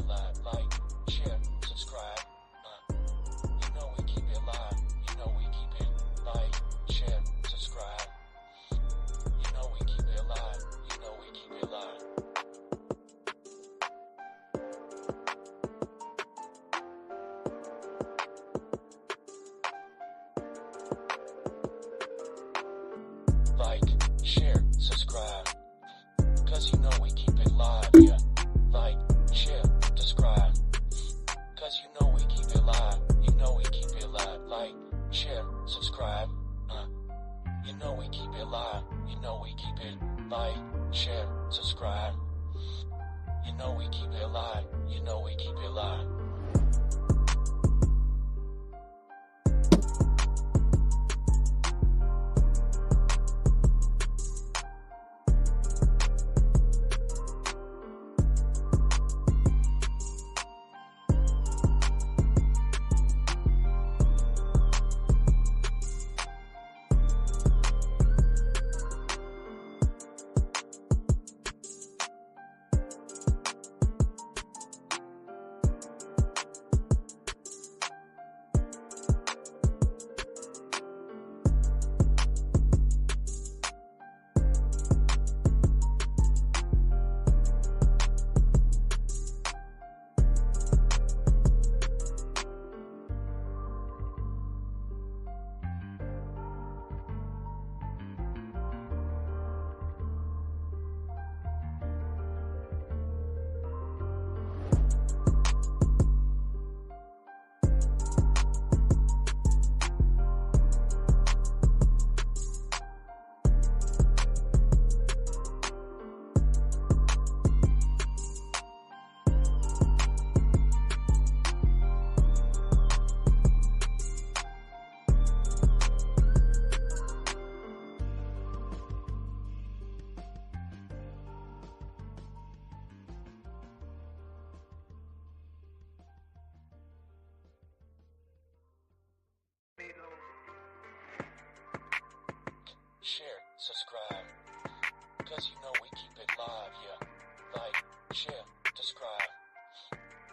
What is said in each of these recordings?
live. Like, share, subscribe. You know we keep it live. You know we keep it like, share, subscribe. You know we keep it live. You know we keep it live. Like, share, subscribe. Cause you know we keep it live, yeah. Like, share, subscribe. Cause you know we keep it live. You know we keep it live. Like, share, subscribe. You know we keep it live. You know we keep it like, share, subscribe. You know we keep it live. You know we keep it live. Share, subscribe. Cause you know we keep it live, yeah. Like, share, subscribe.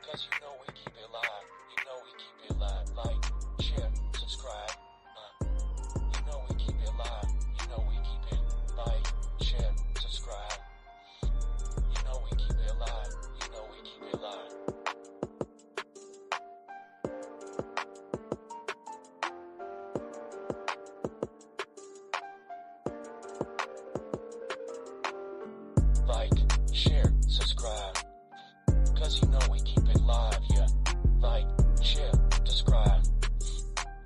Cause you know we keep it live. You know we keep it live. Like, share, subscribe. You know we keep it live. You know we keep it like, share, subscribe. You know we keep it live. You know we keep it live. Like, share, subscribe. Cause you know we keep it live, yeah. Like, share, subscribe.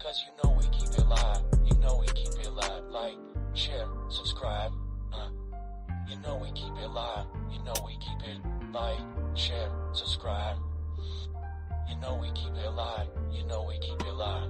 Cause you know we keep it live. You know we keep it live. Like, share, subscribe. You know we keep it live. You know we keep it like, share, subscribe. You know we keep it live. You know we keep it live.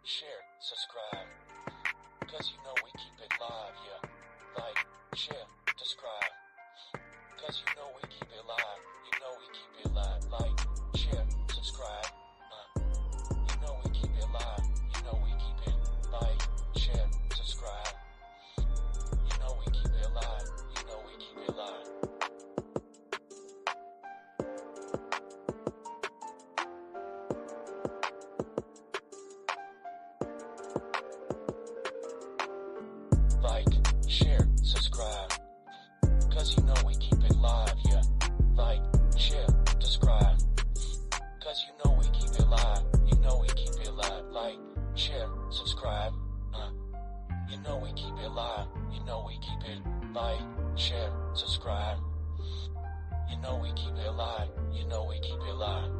Share, subscribe, cause you know we keep it live, yeah. share, subscribe. Cause you know we keep it live. You know we keep it live. Like, share, subscribe. You know we keep it live. You know we keep it like, share, subscribe. You know we keep it live. You know we keep it live. Like, share, subscribe. Cause you know we keep it live, yeah. Like, share, subscribe. Cause you know we keep it live. You know we keep it live. Like, share, subscribe. You know we keep it live. You know we keep it like, share, subscribe. You know we keep it live. You know we keep it live.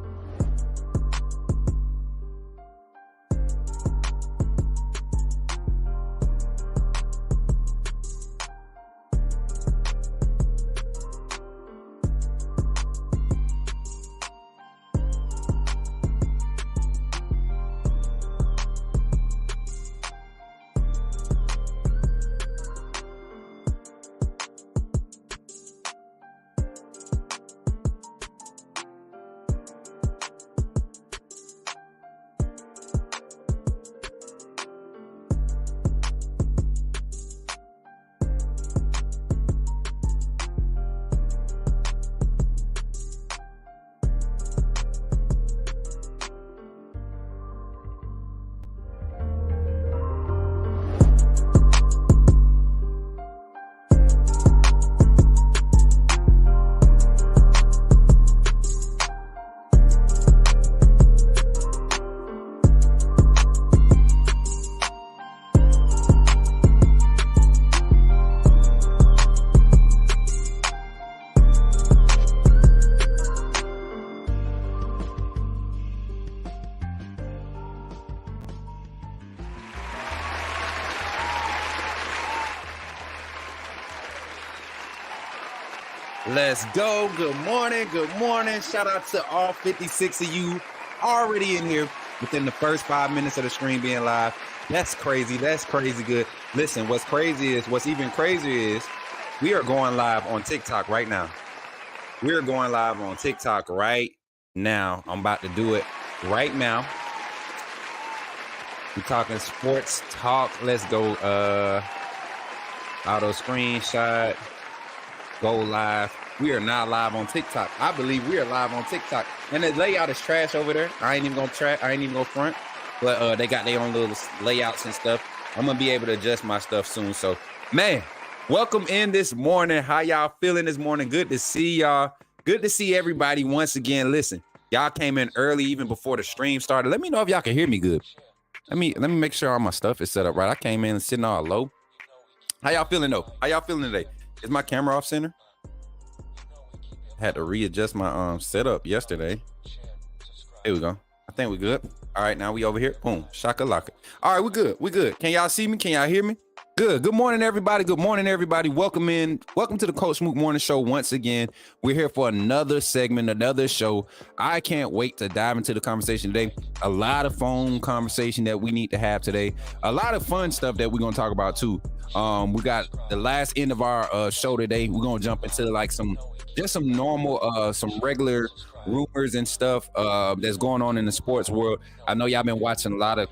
Let's go. Good morning. Good morning. Shout out to all 56 of you already in here within the first 5 minutes of the stream being live. That's crazy. That's crazy good. Listen, what's even crazier is we are going live on TikTok right now. We're going live on TikTok right now. I'm about to do it right now. We're talking sports talk. Let's go. Auto screenshot. Go live. We are not live on TikTok. I believe we are live on TikTok. And the layout is trash over there. I ain't even gonna front. But they got their own little layouts and stuff. I'm gonna be able to adjust my stuff soon. So, man, welcome in this morning. How y'all feeling this morning? Good to see y'all. Good to see everybody once again. Listen, y'all came in early even before the stream started. Let me know if y'all can hear me good. Let me make sure all my stuff is set up right. I came in sitting all low. How y'all feeling though? How y'all feeling today? Is my camera off center? Had to readjust my setup yesterday. Here we go. I think we're good. All right, now we over here. Boom. Shaka-laka. All right, we're good. We're good. Can y'all see me? Can y'all hear me? Good. Good morning, everybody. Good morning, everybody. Welcome in. Welcome to the Coach Smook Morning Show once again. We're here for another segment, another show. I can't wait to dive into the conversation today. A lot of phone conversation that we need to have today. A lot of fun stuff that we're going to talk about too. We got the last end of our show today. We're going to jump into like some normal, some regular rumors and stuff that's going on in the sports world. I know y'all been watching a lot of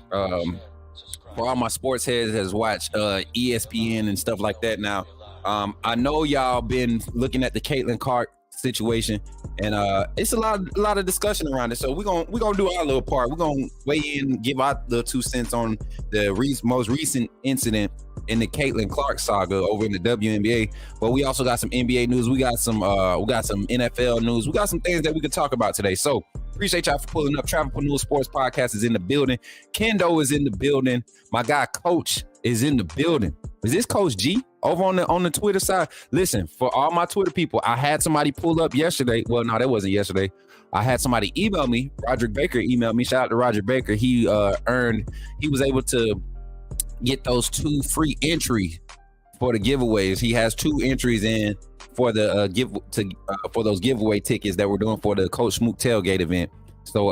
for all my sports heads has watched ESPN and stuff like that. Now, I know y'all been looking at the Caitlin Clark situation, and it's a lot of discussion around it. So we're gonna do our little part. We're gonna weigh in, give out the 2 cents on the most recent incident in the Caitlin Clark saga over in the WNBA. But we also got some NBA news. We got some NFL news. We got some things that we could talk about today. So appreciate y'all for pulling up. Travelpreneur Sports Podcast is in the building. Kendo is in the building. My guy Coach is in the building. Is this Coach G over on the Twitter side? Listen, for all my Twitter people, I had somebody pull up yesterday. Well, no, that wasn't yesterday. I had somebody email me. Roderick Baker emailed me. Shout out to Roger Baker. He was able to get those 2 free entries for the giveaways. He has 2 entries in for the for those giveaway tickets that we're doing for the Coach Smook tailgate event. So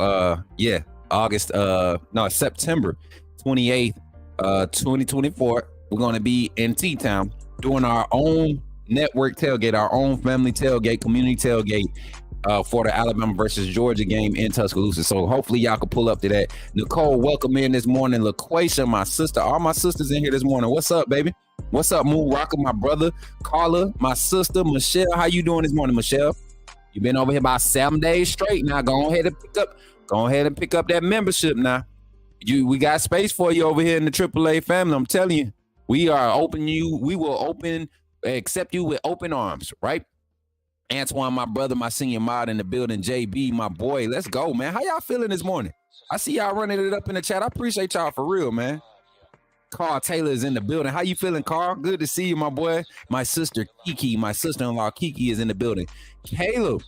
September 28th, 2024, we're going to be in T-Town doing our own Network tailgate, our own family tailgate, community tailgate for the Alabama versus Georgia game in Tuscaloosa. So hopefully y'all can pull up to that. Nicole, welcome in this morning. LaQuasia, my sister, all my sisters in here this morning. What's up, baby? What's up, Moon Rocker, my brother? Carla, my sister, Michelle. How you doing this morning, Michelle? You've been over here about 7 days straight. Now go ahead and pick up that membership now. We got space for you over here in the AAA family. I'm telling you, we will accept you with open arms, right? Antoine, my brother, my senior mod in the building. JB, my boy, let's go, man. How y'all feeling this morning? I see y'all running it up in the chat. I appreciate y'all for real, man. Carl Taylor is in the building. How you feeling, Carl? Good to see you, my boy. My sister Kiki, my sister-in-law Kiki is in the building. Caleb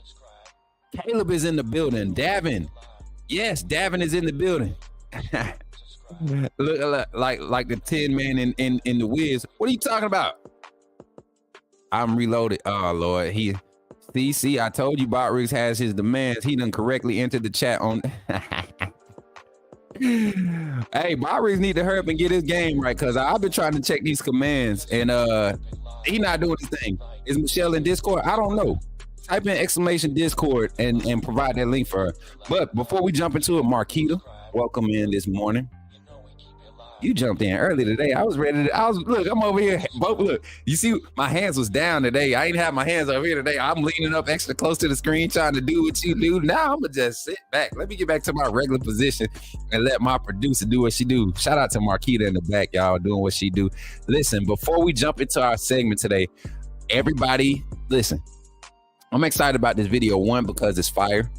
is in the building. Davin, yes, Davin is in the building. Look like the 10 man in the Wiz. What are you talking about? I'm reloaded. Oh Lord, see, I told you Bot Riggs has his demands. He done correctly entered the chat on. Hey, Bot Riggs need to hurry up and get his game right, because I've been trying to check these commands and he not doing his thing. Is Michelle in Discord? I don't know. Type in exclamation Discord and provide that link for her. But before we jump into it, Marquita, welcome in this morning. You jumped in early today. I was ready to, look, I'm over here. Look, you see, my hands was down today. I ain't have my hands over here today. I'm leaning up extra close to the screen trying to do what you do. Now I'm gonna just sit back. Let me get back to my regular position and let my producer do what she do. Shout out to Marquita in the back, y'all, doing what she do. Listen, before we jump into our segment today, everybody, listen. I'm excited about this video. One, because it's fire.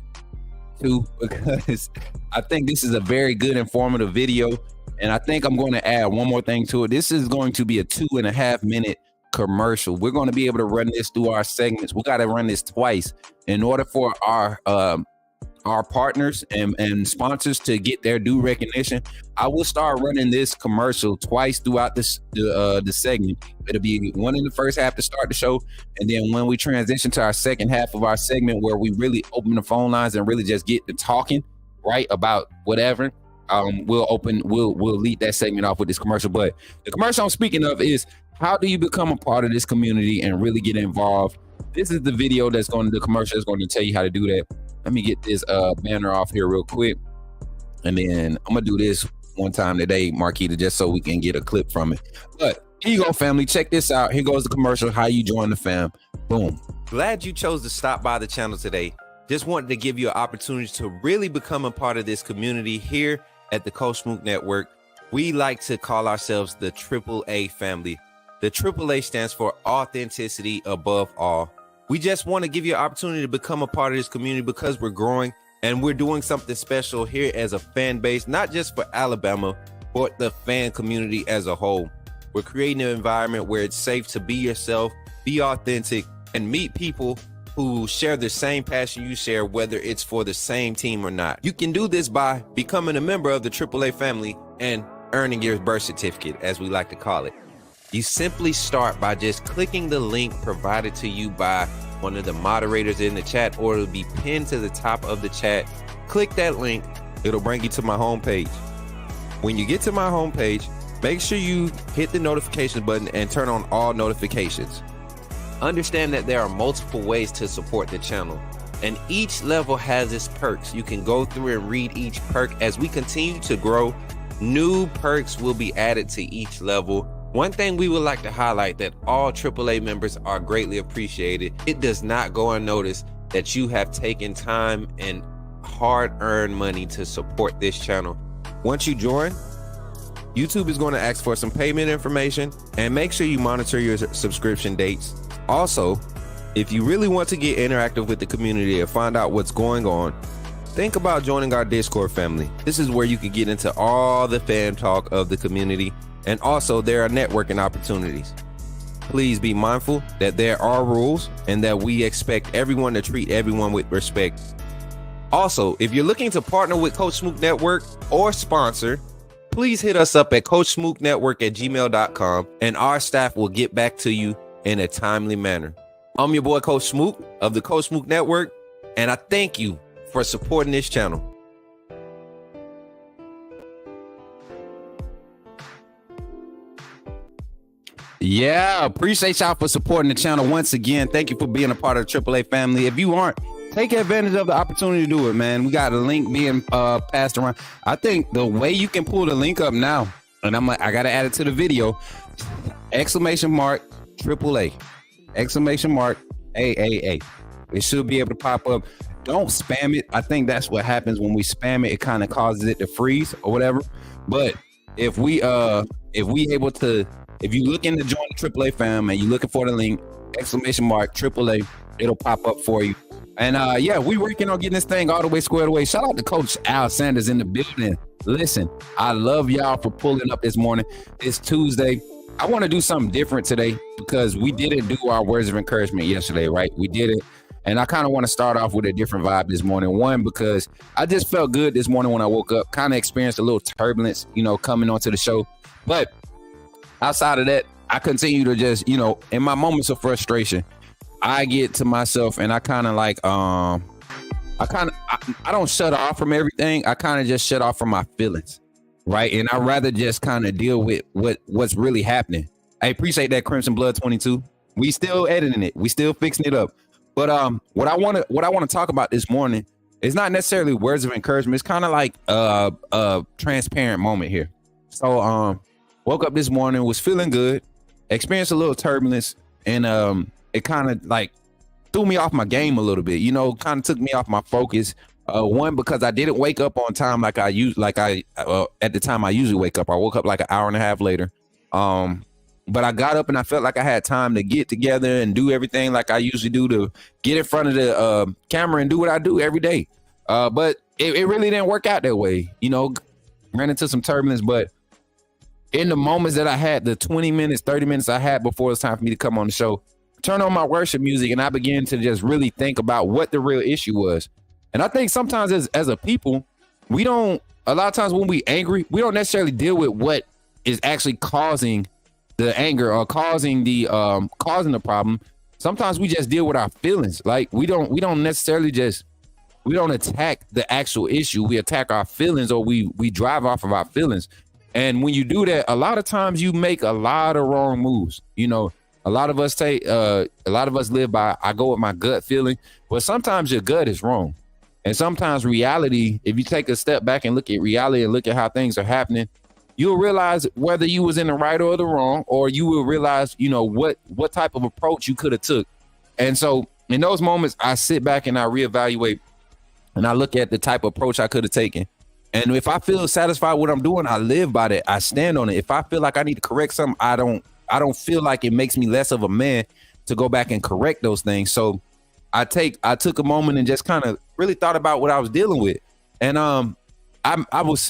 Two, because I think this is a very good, informative video. And I think I'm going to add one more thing to it. This is going to be a 2.5 minute commercial. We're going to be able to run this through our segments. We got to run this twice in order for our partners and sponsors to get their due recognition. I will start running this commercial twice throughout the segment. It'll be one in the first half to start the show, and then when we transition to our second half of our segment, where we really open the phone lines and really just get to talking right about whatever, we'll lead that segment off with this commercial. But the commercial I'm speaking of is, how do you become a part of this community and really get involved? This is the video the commercial is going to tell you how to do that. Let me get this banner off here real quick, and then I'm gonna do this one time today, Marquita, just so we can get a clip from it. But here you go, family. Check this out. Here goes the commercial. How you join the fam. Boom. Glad you chose to stop by the channel today. Just wanted to give you an opportunity to really become a part of this community here at the Coach Smook Network. We like to call ourselves the AAA family. The AAA stands for authenticity above all. We just want to give you an opportunity to become a part of this community because we're growing and we're doing something special here as a fan base, not just for Alabama, but the fan community as a whole. We're creating an environment where it's safe to be yourself, be authentic, and meet people who share the same passion you share, whether it's for the same team or not. You can do this by becoming a member of the AAA family and earning your birth certificate, as we like to call it. You simply start by just clicking the link provided to you by one of the moderators in the chat, or it'll be pinned to the top of the chat. Click that link, it'll bring you to my homepage. When you get to my homepage, make sure you hit the notification button and turn on all notifications. Understand that there are multiple ways to support the channel, and each level has its perks. You can go through and read each perk. As we continue to grow, new perks will be added to each level. One thing we would like to highlight, that all AAA members are greatly appreciated. It does not go unnoticed that you have taken time and hard-earned money to support this channel. Once you join, YouTube is going to ask for some payment information, and make sure you monitor your subscription dates. Also, if you really want to get interactive with the community and find out what's going on, think about joining our Discord family. This is where you can get into all the fan talk of the community. And also, there are networking opportunities. Please be mindful that there are rules and that we expect everyone to treat everyone with respect. Also, if you're looking to partner with Coach Smook Network or sponsor, please hit us up at coachsmooknetwork@gmail.com, and our staff will get back to you in a timely manner. I'm your boy, Coach Smook of the Coach Smook Network, and I thank you for supporting this channel. Yeah, appreciate y'all for supporting the channel once again. Thank you for being a part of the AAA family. If you aren't, take advantage of the opportunity to do it, man. We got a link being passed around. I think the way you can pull the link up now, and I gotta add it to the video. Exclamation mark AAA. Exclamation mark AAA. It should be able to pop up. Don't spam it. I think that's what happens when we spam it. It kind of causes it to freeze or whatever. But if you look in to join the AAA fam and you're looking for the link, exclamation mark AAA, it'll pop up for you. And yeah, we working on getting this thing all the way squared away. Shout out to Coach Al Sanders in the building. Listen, I love y'all for pulling up this morning. It's Tuesday. I want to do something different today because we didn't do our words of encouragement yesterday, right? We did it. And I kind of want to start off with a different vibe this morning. One, because I just felt good this morning when I woke up, kind of experienced a little turbulence, coming onto the show. But outside of that, I continue to just, in my moments of frustration, I get to myself and I kind of like, I don't shut off from everything. I kind of just shut off from my feelings, right? And I'd rather just kind of deal with what's really happening. I appreciate that, Crimson Blood 22. We still editing it. We still fixing it up. But what I want to talk about this morning is not necessarily words of encouragement. It's kind of like a transparent moment here. So woke up this morning, was feeling good, experienced a little turbulence, and it kind of like threw me off my game a little bit. Kind of took me off my focus. One, because I didn't wake up on time at the time I usually wake up. I woke up like an hour and a half later. But I got up and I felt like I had time to get together and do everything like I usually do, to get in front of the camera and do what I do every day. But it really didn't work out that way. Ran into some turbulence, but in the moments that I had, the 20 minutes, 30 minutes I had before it's time for me to come on the show, turn on my worship music and I began to just really think about what the real issue was. And I think sometimes as a people, a lot of times when we angry, we don't necessarily deal with what is actually causing the anger or causing the problem. Sometimes we just deal with our feelings. Like we don't attack the actual issue. We attack our feelings, or we drive off of our feelings. And when you do that, a lot of times you make a lot of wrong moves. A lot of us live by, I go with my gut feeling, but sometimes your gut is wrong. And sometimes reality, if you take a step back and look at reality and look at how things are happening, you'll realize whether you was in the right or the wrong, or you will realize, what type of approach you could have took. And so in those moments, I sit back and I reevaluate and I look at the type of approach I could have taken. And if I feel satisfied with what I'm doing, I live by that. I stand on it. If I feel like I need to correct something, I don't feel like it makes me less of a man to go back and correct those things. So I took a moment and just kind of really thought about what I was dealing with. And I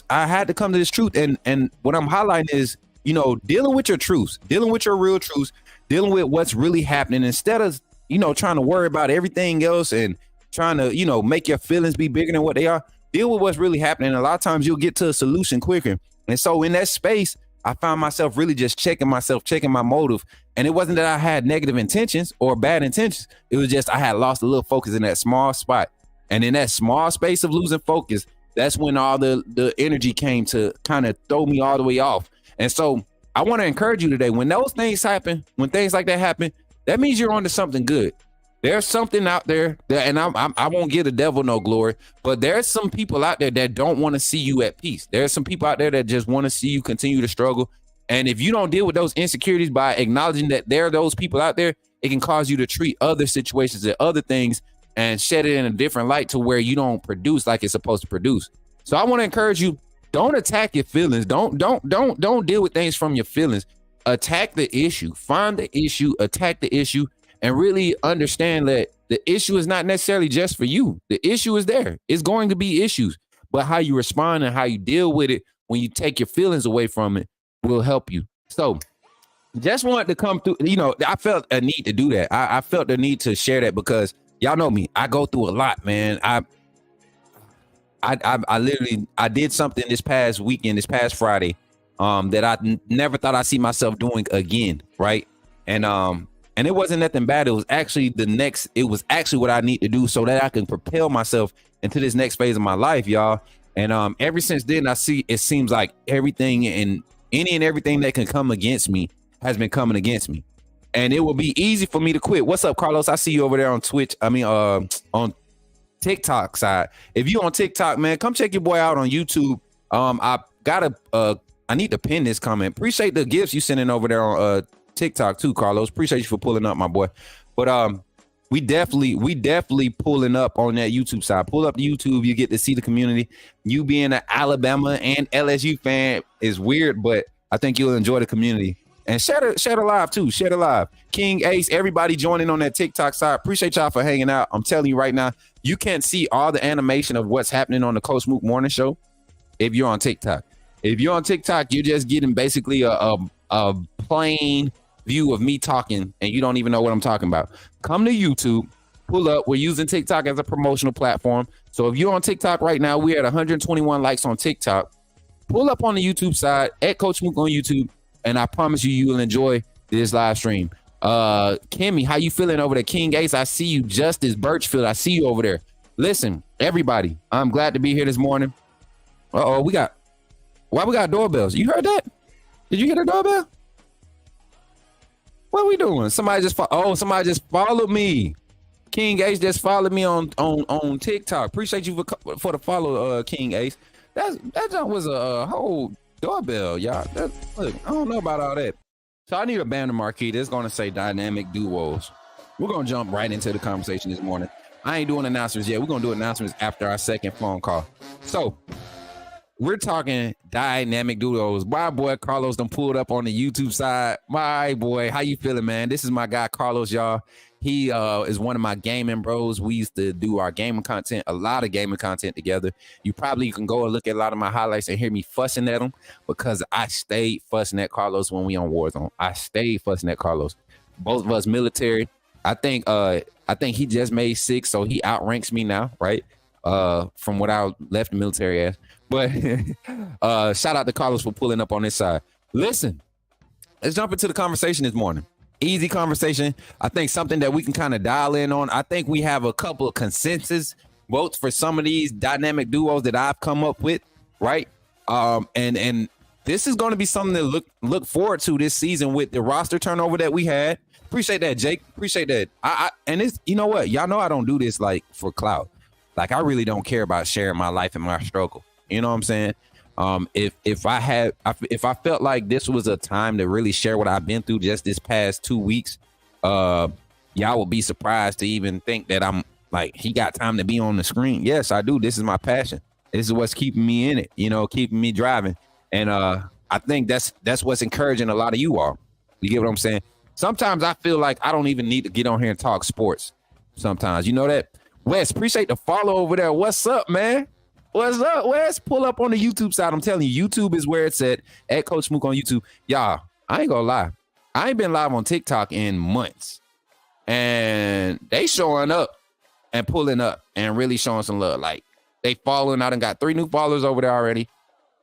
had to come to this truth, and what I'm highlighting is, dealing with your truths, dealing with your real truths, dealing with what's really happening instead of, trying to worry about everything else and trying to, make your feelings be bigger than what they are. Deal with what's really happening. A lot of times you'll get to a solution quicker. And so in that space, I found myself really just checking my motive. And it wasn't that I had negative intentions or bad intentions. It was just I had lost a little focus in that small spot. And in that small space of losing focus, that's when all the energy came to kind of throw me all the way off. And so I want to encourage you today, when those things happen, when things like that happen, that means you're onto something good. There's something out there that, and I won't give the devil no glory, but there's some people out there that don't want to see you at peace. There's some people out there that just want to see you continue to struggle. And if you don't deal with those insecurities by acknowledging that there are those people out there, it can cause you to treat other situations and other things and shed it in a different light to where you don't produce like it's supposed to produce. So I want to encourage you, don't attack your feelings. Don't deal with things from your feelings. Attack the issue, find the issue, attack the issue, and really understand that the issue is not necessarily just for you. The issue is there. It's going to be issues, but how you respond and how you deal with it when you take your feelings away from it will help you. So just wanted to come through, I felt a need to do that. I felt the need to share that because y'all know me. I go through a lot, man. I did something this past weekend, this past Friday, that I never thought I'd see myself doing again. Right. And it wasn't nothing bad. It was actually what I need to do so that I can propel myself into this next phase of my life, y'all. And ever since then, it seems like everything and everything that can come against me has been coming against me. And it will be easy for me to quit. What's up, Carlos? I see you over there on Twitch. On TikTok side. If you on TikTok, man, come check your boy out on YouTube. I need to pin this comment. Appreciate the gifts you sending over there on TikTok too, Carlos. Appreciate you for pulling up, my boy. But we definitely pulling up on that YouTube side. Pull up YouTube, you get to see the community. You being an Alabama and LSU fan is weird, but I think you'll enjoy the community. And share the live too. Share the live. King Ace, everybody joining on that TikTok side. Appreciate y'all for hanging out. I'm telling you right now, you can't see all the animation of what's happening on the Coach Smook Morning Show if you're on TikTok. If you're on TikTok, you're just getting basically a plain view of me talking, and you don't even know what I'm talking about. Come to YouTube, pull up. We're using TikTok as a promotional platform. So if you're on TikTok right now, we're at 121 likes on TikTok. Pull up on the YouTube side at Coach Smook on YouTube. And I promise you will enjoy this live stream. Kimmy, how you feeling over there? King Ace, I see you. Justice Birchfield, I see you over there. Listen, everybody, I'm glad to be here this morning. Why we got doorbells? You heard that? Did you hear the doorbell? What are we doing? Somebody just followed me. King Ace just followed me on TikTok. Appreciate you for the follow, King Ace. That was a whole doorbell, y'all. Look, I don't know about all that. So I need a banner marquee that's going to say dynamic duos. We're going to jump right into the conversation this morning. I ain't doing announcements yet. We're going to do announcements after our second phone call. So we're talking dynamic duos. My boy Carlos done pulled up on the YouTube side. My boy, how you feeling, man? This is my guy Carlos, y'all. He is one of my gaming bros. We used to do our gaming content, a lot of gaming content together. You can go and look at a lot of my highlights and hear me fussing at him because I stayed fussing at Carlos when we on Warzone. I stayed fussing at Carlos. Both of us military. I think he just made 6, so he outranks me now, right? From what I left the military as. But shout out to Carlos for pulling up on this side. Listen, let's jump into the conversation this morning. Easy conversation. I think something that we can kind of dial in on. I think we have a couple of consensus votes for some of these dynamic duos that I've come up with, right? And this is going to be something to look forward to this season with the roster turnover that we had. Appreciate that, Jake. Appreciate that. And it's, you know what? Y'all know I don't do this like for clout. Like I really don't care about sharing my life and my struggle. You know what I'm saying? If I felt like this was a time to really share what I've been through just this past 2 weeks, y'all would be surprised to even think that I'm like, he got time to be on the screen. Yes, I do. This is my passion. This is what's keeping me in it, keeping me driving. And I think that's what's encouraging a lot of you all. You get what I'm saying? Sometimes I feel like I don't even need to get on here and talk sports. Sometimes, you know that? Wes, appreciate the follow over there. What's up, man? What's up, Wes? Pull up on the YouTube side. I'm telling you, YouTube is where it's at Coach Smook on YouTube. Y'all, I ain't gonna lie. I ain't been live on TikTok in months. And they showing up and pulling up and really showing some love. Like, they following. I done got 3 new followers over there already.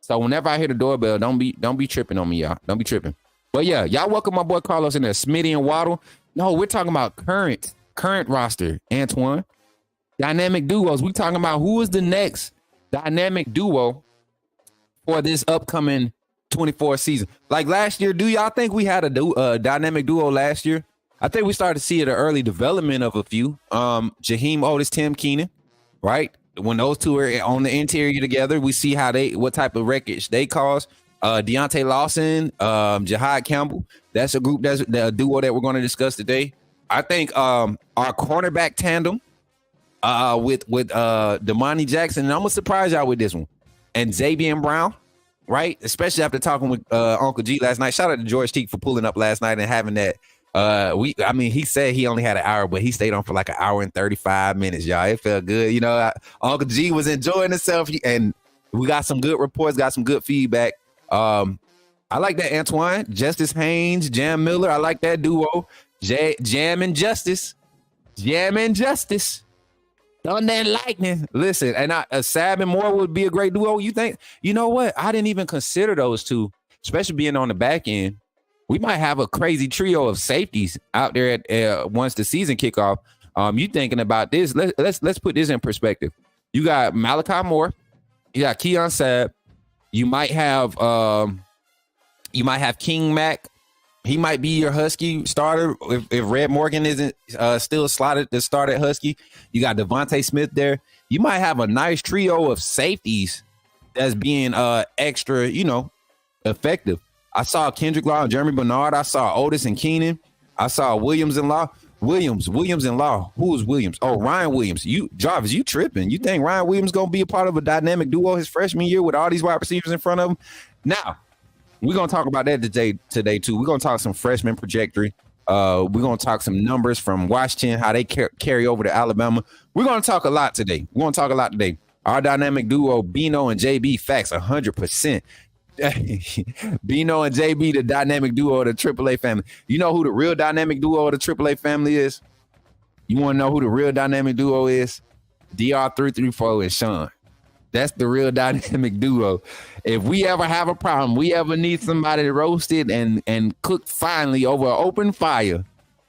So whenever I hear the doorbell, don't be tripping on me, y'all. Don't be tripping. But yeah, y'all welcome my boy Carlos in there. Smitty and Waddle. No, we're talking about current roster, Antoine. Dynamic duos. We talking about who is the next dynamic duo for this upcoming 24 season. Like last year, do y'all think we had a dynamic duo last year? I think we started to see the early development of a few. Jaheim Otis, Tim Keenan, right? When those two are on the interior together, we see what type of wreckage they cause. Deontay Lawson, Jahad Campbell. That's a group, that's a duo that we're going to discuss today. I think our cornerback tandem with Damani Jackson, and I'm gonna surprise y'all with this one, and Xavier Brown, right? Especially after talking with Uncle G last night. Shout out to George Teague for pulling up last night and having that. He said he only had an hour, but he stayed on for like an hour and 35 minutes, y'all. It felt good. Uncle G was enjoying himself, and we got some good reports, got some good feedback. I like that, Antoine, Justice Haynes, Jam Miller. I like that duo, Jam and Justice. Thunder and Lightning. Listen, and Sab and Moore would be a great duo. You think? You know what? I didn't even consider those two, especially being on the back end. We might have a crazy trio of safeties out there at once the season kick off. You thinking about this? Let's put this in perspective. You got Malachi Moore, you got Keon Sabb, you might have King Mack, He might be your Husky starter if Red Morgan isn't still slotted to start at Husky. You got Devontae Smith there. You might have a nice trio of safeties that's being extra, effective. I saw Kendrick Law and Jeremy Bernard. I saw Otis and Keenan. I saw Williams and Law. Williams and Law. Who is Williams? Oh, Ryan Williams. Jarvis, you tripping. You think Ryan Williams going to be a part of a dynamic duo his freshman year with all these wide receivers in front of him? Now, we're going to talk about that today too. We're going to talk some freshman trajectory. We're going to talk some numbers from Washington, how they carry over to Alabama. We're going to talk a lot today. Our dynamic duo, Bino and JB, facts 100%. Bino and JB, the dynamic duo of the AAA family. You know who the real dynamic duo of the AAA family is? You want to know who the real dynamic duo is? DR334 and Sean. That's the real dynamic duo. If we ever have a problem, we ever need somebody roasted and cooked finely over an open fire,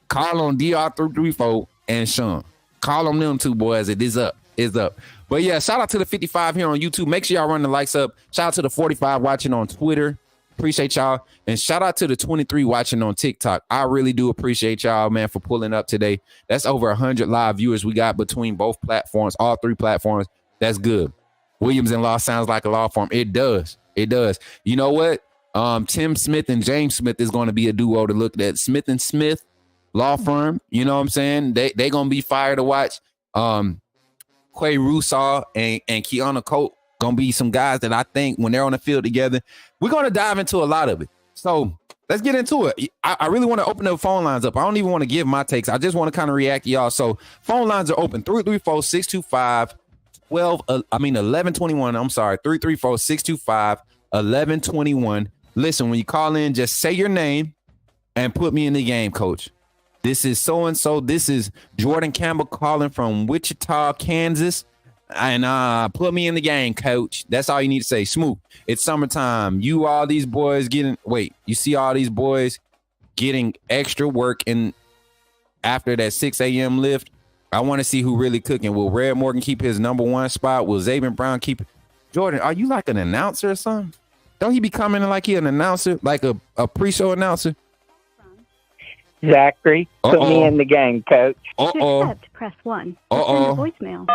call on DR334 and Sean. Call on them two boys. It is up. It's up. But yeah, shout out to the 55 here on YouTube. Make sure y'all run the likes up. Shout out to the 45 watching on Twitter. Appreciate y'all. And shout out to the 23 watching on TikTok. I really do appreciate y'all, man, for pulling up today. That's over 100 live viewers we got between both platforms, all three platforms. That's good. Williams and Law sounds like a law firm. It does. It does. You know what? Tim Smith and James Smith is going to be a duo to look at. Smith and Smith law firm. You know what I'm saying? They going to be fire to watch. Quay Russaw and Keanu Colt going to be some guys that I think when they're on the field together, we're going to dive into a lot of it. So let's get into it. I really want to open the phone lines up. I don't even want to give my takes. I just want to kind of react to y'all. So phone lines are open. 334-625 1121. I'm sorry, 334-625-1121. Listen, when you call in, just say your name and put me in the game, coach. This is so-and-so. This is Jordan Campbell calling from Wichita, Kansas. And put me in the game, coach. That's all you need to say. Smook, it's summertime. You see all these boys getting extra work in after that 6 a.m. lift. I want to see who really cooking. Will Red Morgan keep his number one spot? Will Zabin Brown keep it? Jordan, are you like an announcer or something? Don't he be coming in like he an announcer, like a pre-show announcer? Zachary, put me in the game, coach. To accept, press 1. Voicemail.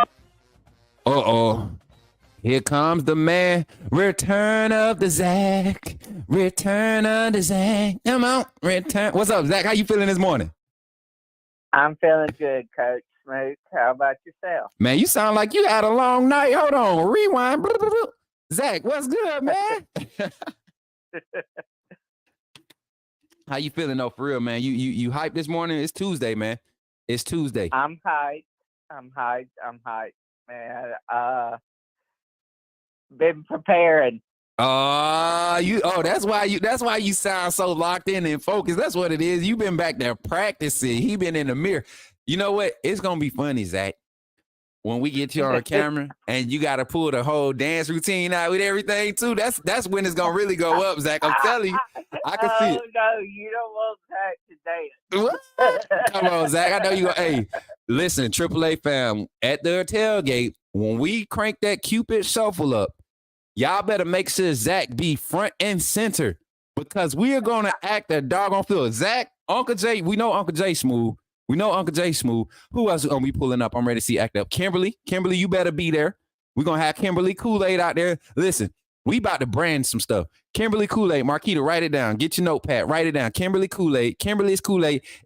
Here comes the man. Return of the Zach. Return of the Zach. Come on, return. What's up, Zach? How you feeling this morning? I'm feeling good, coach. Smook, how about yourself? Man, you sound like you had a long night. Hold on, rewind. Zach, what's good, man? How you feeling though, for real, man? You hyped this morning? It's Tuesday, man. It's Tuesday. I'm hyped, man. Been preparing. That's why you sound so locked in and focused. That's what it is. You've been back there practicing. He been in the mirror. You know what? It's gonna be funny, Zach, when we get you on camera and you got to pull the whole dance routine out with everything too. That's when it's gonna really go up, Zach. I'm telling you, I can see it. Oh no, you don't want Zach to dance. Come on, Zach. I know you. Hey, listen, AAA fam, at the tailgate when we crank that Cupid shuffle up, y'all better make sure Zach be front and center because we are gonna act a doggone field. Zach, Uncle Jay, we know Uncle Jay smooth. Who else is going to be pulling up? I'm ready to see act up. Kimberly, you better be there. We're going to have Kimberly Kool-Aid out there. Listen, we about to brand some stuff. Kimberly Kool-Aid, Marquita, write it down. Get your notepad, write it down. Kimberly's Kool-Aid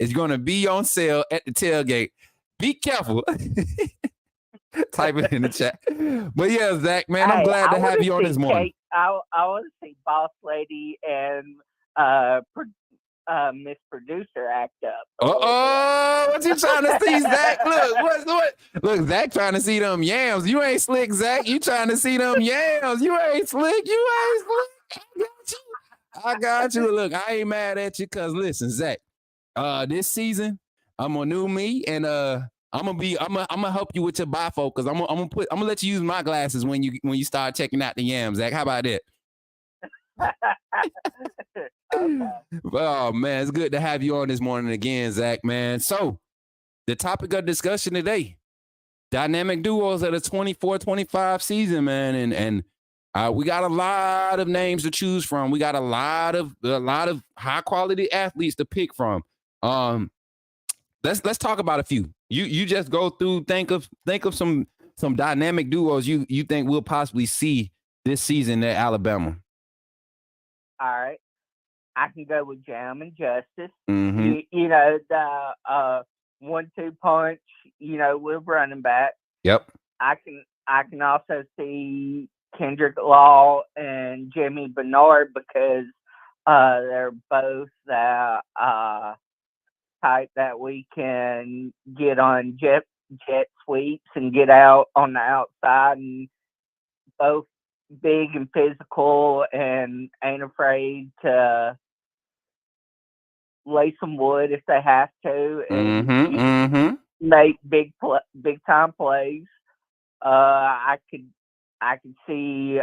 is going to be on sale at the tailgate. Be careful. Type it in the chat. But yeah, Zach, man, I'm glad to have you on this morning. I want to see Boss Lady and Miss Producer act up. What you trying to see, Zach? Look, Zach trying to see them yams. You ain't slick, Zach. You trying to see them yams. You ain't slick. I got you. Look, I ain't mad at you because listen, Zach, this season I'm a new me and I'm gonna help you with your bifocals. I'm gonna let you use my glasses when you start checking out the yams, Zach. How about that? Okay. Oh man, it's good to have you on this morning again, Zach, man. So the topic of discussion today, dynamic duos of the 24-25 season, man. And We got a lot of names to choose from. We got a lot of high quality athletes to pick from. Let's talk about a few. You just go through, think of some dynamic duos you think we'll possibly see this season at Alabama. All right. I can go with Jam and Justice. Mm-hmm. You know, the 1-2 punch, with running back. Yep. I can also see Kendrick Law and Jimmy Bernard because they're both type that we can get on jet sweeps and get out on the outside, and both big and physical and ain't afraid to lay some wood if they have to and make big time plays. I could see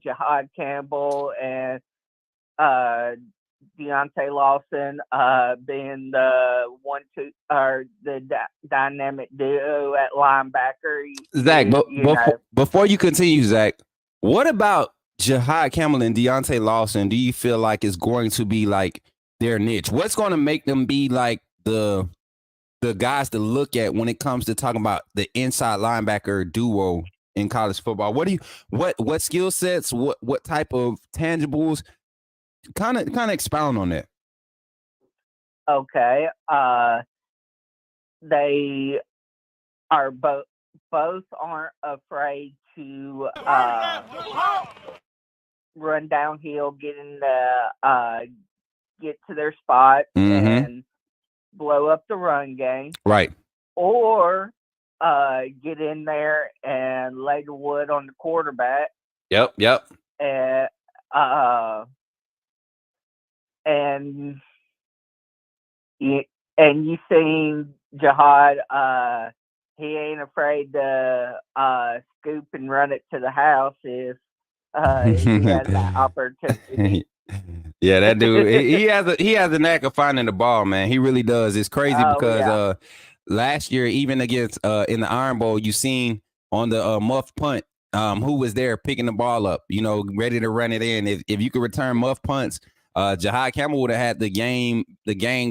Jihad Campbell and Deontay Lawson being the 1-2 or the dynamic duo at linebacker. Zach, before you continue, Zach, what about Jihad Campbell and Deontay Lawson? Do you feel like is going to be like their niche? What's going to make them be like the guys to look at when it comes to talking about the inside linebacker duo in college football? What skill sets? What type of tangibles? Kind of expound on that. Okay. They are both aren't afraid to run downhill, get to their spot and blow up the run game. Right. Or get in there and lay the wood on the quarterback. Yep. And you seen Jihad, he ain't afraid to scoop and run it to the house if he has that opportunity. Yeah, that dude, he has a knack of finding the ball, man. He really does. It's crazy because last year, even against in the Iron Bowl, you seen on the muff punt, who was there picking the ball up, ready to run it in. If you could return muff punts, Jihad Campbell would have had the game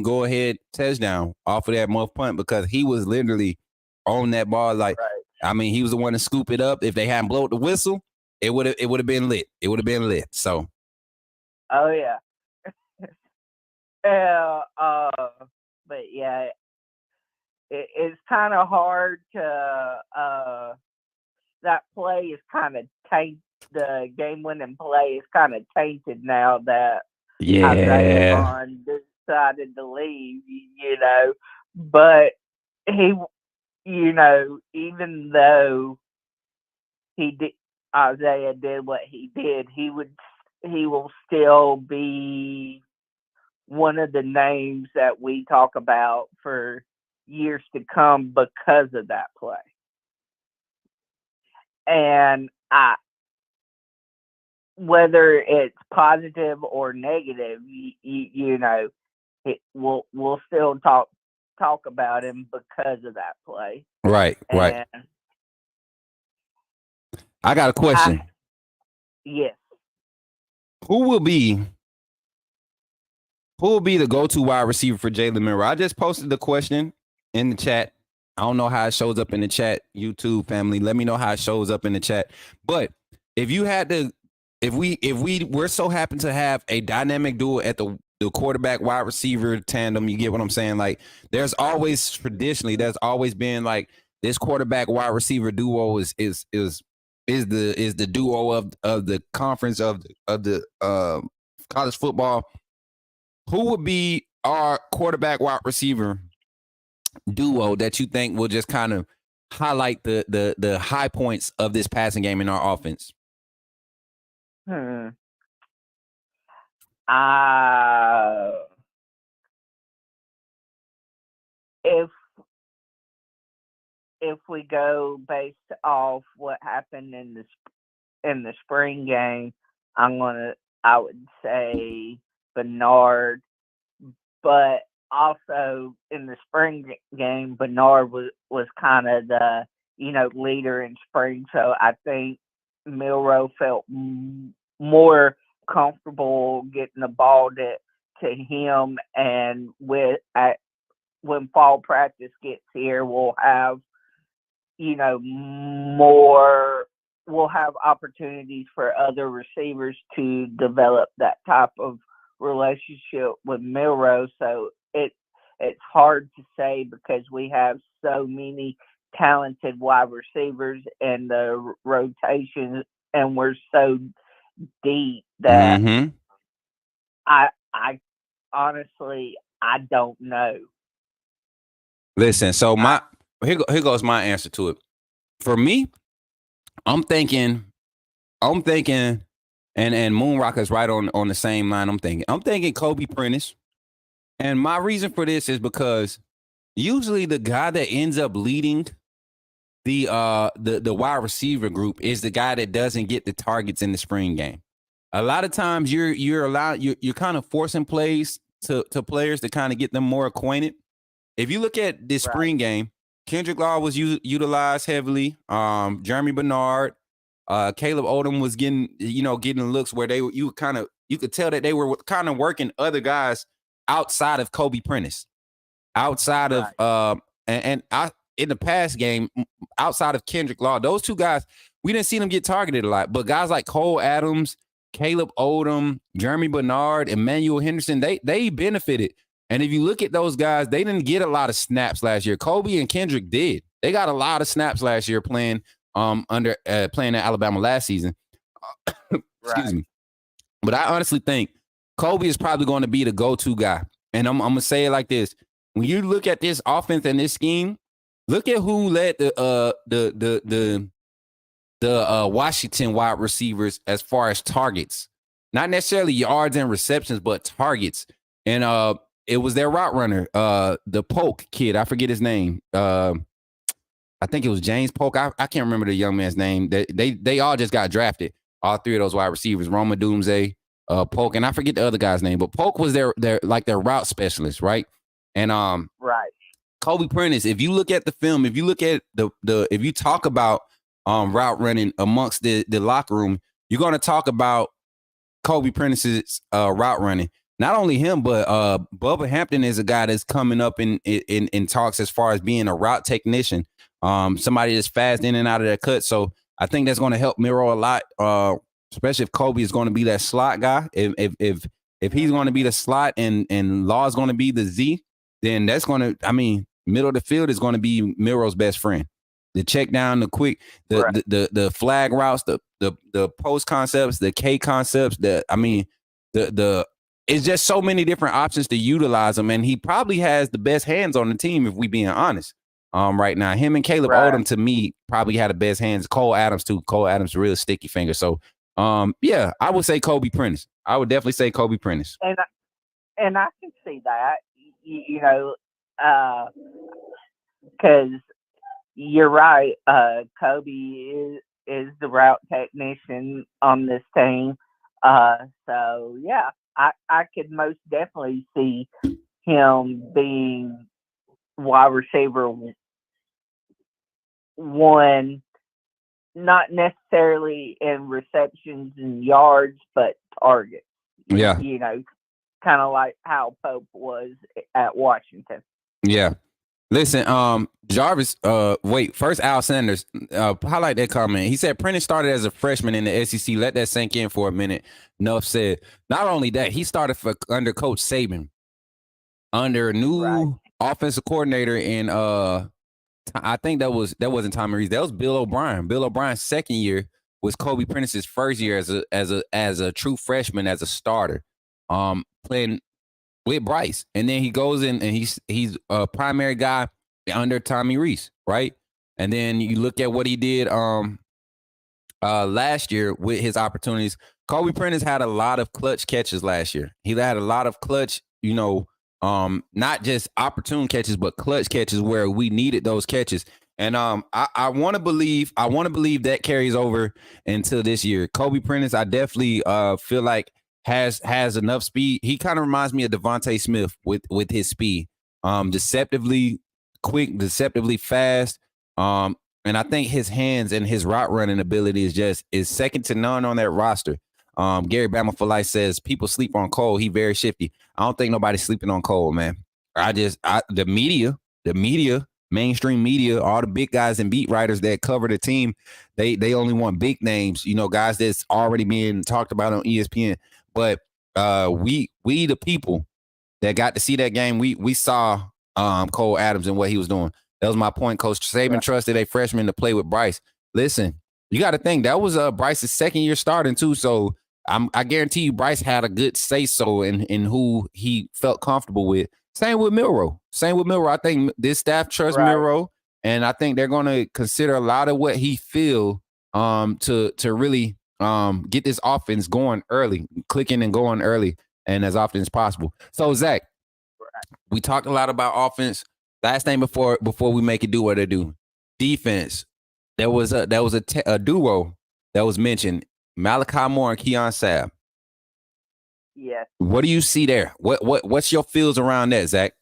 go ahead touchdown off of that muff punt because he was literally on that ball. Like, right. I mean, he was the one to scoop it up. If they hadn't blown the whistle, it would have been lit. It would have been lit. So. Oh yeah. But yeah, it's kind of hard to that play is kind of tainted. The game-winning play is kind of tainted now that Isaiah Bond decided to leave. But he, even though Isaiah did what he did, he will still be one of the names that we talk about for years to come because of that play. And whether it's positive or negative, we'll still talk about him because of that play. Right. I got a question. Yes. Who will be the go-to wide receiver for Jalen Milroe? I just posted the question in the chat. I don't know how it shows up in the chat, YouTube family. Let me know how it shows up in the chat. But if you had to, if we were so happen to have a dynamic duo at the quarterback wide receiver tandem, you get what I'm saying? Like, there's always been like this quarterback wide receiver duo is the duo of the conference of the college football. Who would be our quarterback wide receiver duo that you think will just kind of highlight the high points of this passing game in our offense? If we go based off what happened in the spring game, I would say Bernard, but also in the spring game, Bernard was kind of the leader in spring. So I think Milrow felt more comfortable getting the ball to him, and when fall practice gets here, we'll have more. We'll have opportunities for other receivers to develop that type of relationship with Milrow. So it's hard to say because we have so many talented wide receivers and the rotation, and we're so deep that I honestly I don't know. Listen, so here goes my answer to it. For me, I'm thinking, and Moonrock is right on the same line. I'm thinking Kobe Prentice, and my reason for this is because usually the guy that ends up leading the wide receiver group is the guy that doesn't get the targets in the spring game. A lot of times you're kind of forcing plays to players to kind of get them more acquainted. If you look at this spring game, Kendrick Law was utilized heavily. Jeremy Bernard, Caleb Odom was getting looks where you could tell that they were kind of working other guys outside of Kobe Prentice, outside of in the past game, outside of Kendrick Law, those two guys, we didn't see them get targeted a lot. But guys like Cole Adams, Caleb Odom, Jeremy Bernard, Emmanuel Henderson, they benefited. And if you look at those guys, they didn't get a lot of snaps last year. Kobe and Kendrick did. They got a lot of snaps last year playing playing at Alabama last season. Excuse me. But I honestly think Kobe is probably going to be the go-to guy. And I'm going to say it like this. When you look at this offense and this scheme, look at who led the Washington wide receivers as far as targets. Not necessarily yards and receptions, but targets. And it was their route runner, the Polk kid. I forget his name. I think it was James Polk. I can't remember the young man's name. They all just got drafted. All three of those wide receivers, Roma Doomsday, Polk, and I forget the other guy's name, but Polk was their route specialist, right? And Kobe Prentice, if you look at the film, if you look at if you talk about route running amongst the locker room, you're going to talk about Kobe Prentice's route running. Not only him, but Bubba Hampton is a guy that's coming up in talks as far as being a route technician, somebody that's fast in and out of that cut. So I think that's going to help Miro a lot, especially if Kobe is going to be that slot guy. If he's going to be the slot and Law is going to be the Z, then that's going to, middle of the field is going to be Miro's best friend. The check down, the quick, the flag routes, the post concepts, the K concepts, it's just so many different options to utilize him, and he probably has the best hands on the team if we being honest. Right now, him and Caleb Odom to me probably had the best hands. Cole Adams too. Cole Adams real sticky finger. So, I would say Kobe Prentice. I would definitely say Kobe Prentice. And I can see that, because you're right. Kobe is the route technician on this team. So yeah, I could most definitely see him being wide receiver one, not necessarily in receptions and yards, but targets. Yeah. Kind of like how Pope was at Washington. Yeah. Listen, Jarvis, first Al Sanders, highlight that comment. He said Prentice started as a freshman in the SEC. Let that sink in for a minute. Nuff said, not only that, he started under Coach Saban, under a new offensive coordinator in, I think that wasn't Tommy Rees. That was Bill O'Brien. Bill O'Brien's second year was Kobe Prentice's first year as a true freshman, as a starter, playing with Bryce. And then he goes in and he's a primary guy under Tommy Rees, right? And then you look at what he did last year with his opportunities. Kobe Prentice had a lot of clutch catches last year. He had a lot of clutch, not just opportune catches, but clutch catches where we needed those catches. And I want to believe that carries over into this year. Kobe Prentice, I definitely feel like has enough speed. He kind of reminds me of Devontae Smith with his speed. Deceptively quick, deceptively fast. And I think his hands and his route running ability is second to none on that roster. Gary Bama for Life says people sleep on Cole. He very shifty. I don't think nobody's sleeping on Cole, man. The media, mainstream media, all the big guys and beat writers that cover the team, they only want big names, guys that's already being talked about on ESPN. But we the people that got to see that game, we saw Cole Adams and what he was doing. That was my point. Coach Saban trusted a freshman to play with Bryce. Listen, you got to think that was Bryce's second year starting too. So I guarantee you Bryce had a good say so in who he felt comfortable with. Same with Milroe. I think this staff trusts Milroe, and I think they're going to consider a lot of what he feel to really get this offense going early, clicking and going early, and as often as possible. So Zach, we talked a lot about offense. Last thing before we make it do what it do, defense. There was a duo that was mentioned, Malachi Moore and Keon Sabb. Yes. What do you see there? What's your feels around that, Zach?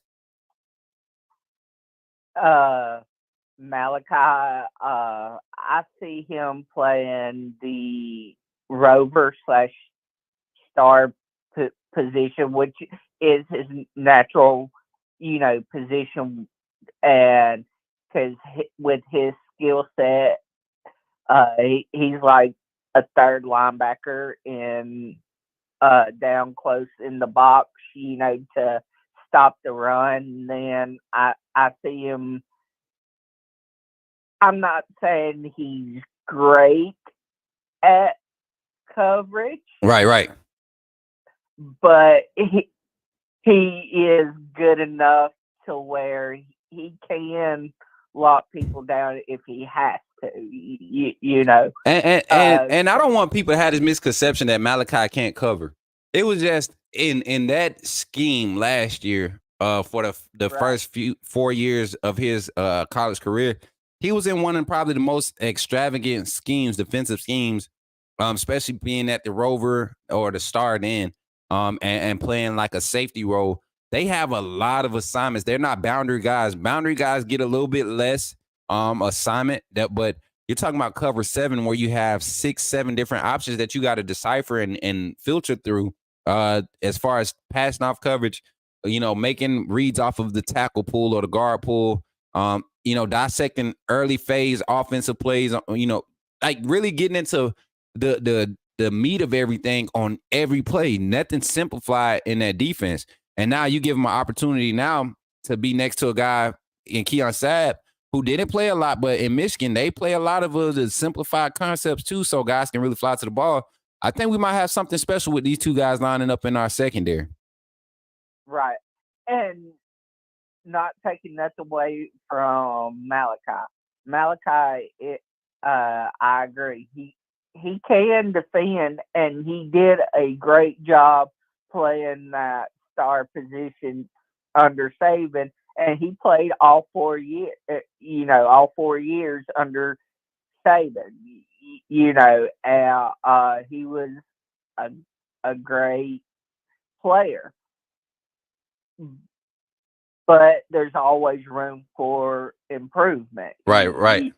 Malachi, I see him playing the rover / star position, which is his natural, position, and because with his skill set, he's like a third linebacker in down close in the box, to stop the run. Then I see him. I'm not saying he's great at coverage, right, but he is good enough to where he can lock people down if he has to, And I don't want people to have this misconception that Malachi can't cover. It was just in that scheme last year, for the first 4 years of his college career, he was in one of probably the most extravagant schemes, defensive schemes, especially being at the rover or the start end, and playing like a safety role. They have a lot of assignments. They're not boundary guys. Boundary guys get a little bit less assignment, but you're talking about cover 7 where you have 6-7 different options that you got to decipher and filter through as far as passing off coverage, making reads off of the tackle pool or the guard pool, dissecting early phase offensive plays, like really getting into the meat of everything on every play. Nothing simplified in that defense. And now you give him an opportunity now to be next to a guy in Keon Sabb who didn't play a lot, but in Michigan, they play a lot of the simplified concepts too, so guys can really fly to the ball. I think we might have something special with these two guys lining up in our secondary. Right. And not taking nothing away from Malachi. Malachi, I agree. He can defend, and he did a great job playing that star position under Saban, and he played all 4 years. All 4 years under Saban. He was a great player, but there's always room for improvement. Right.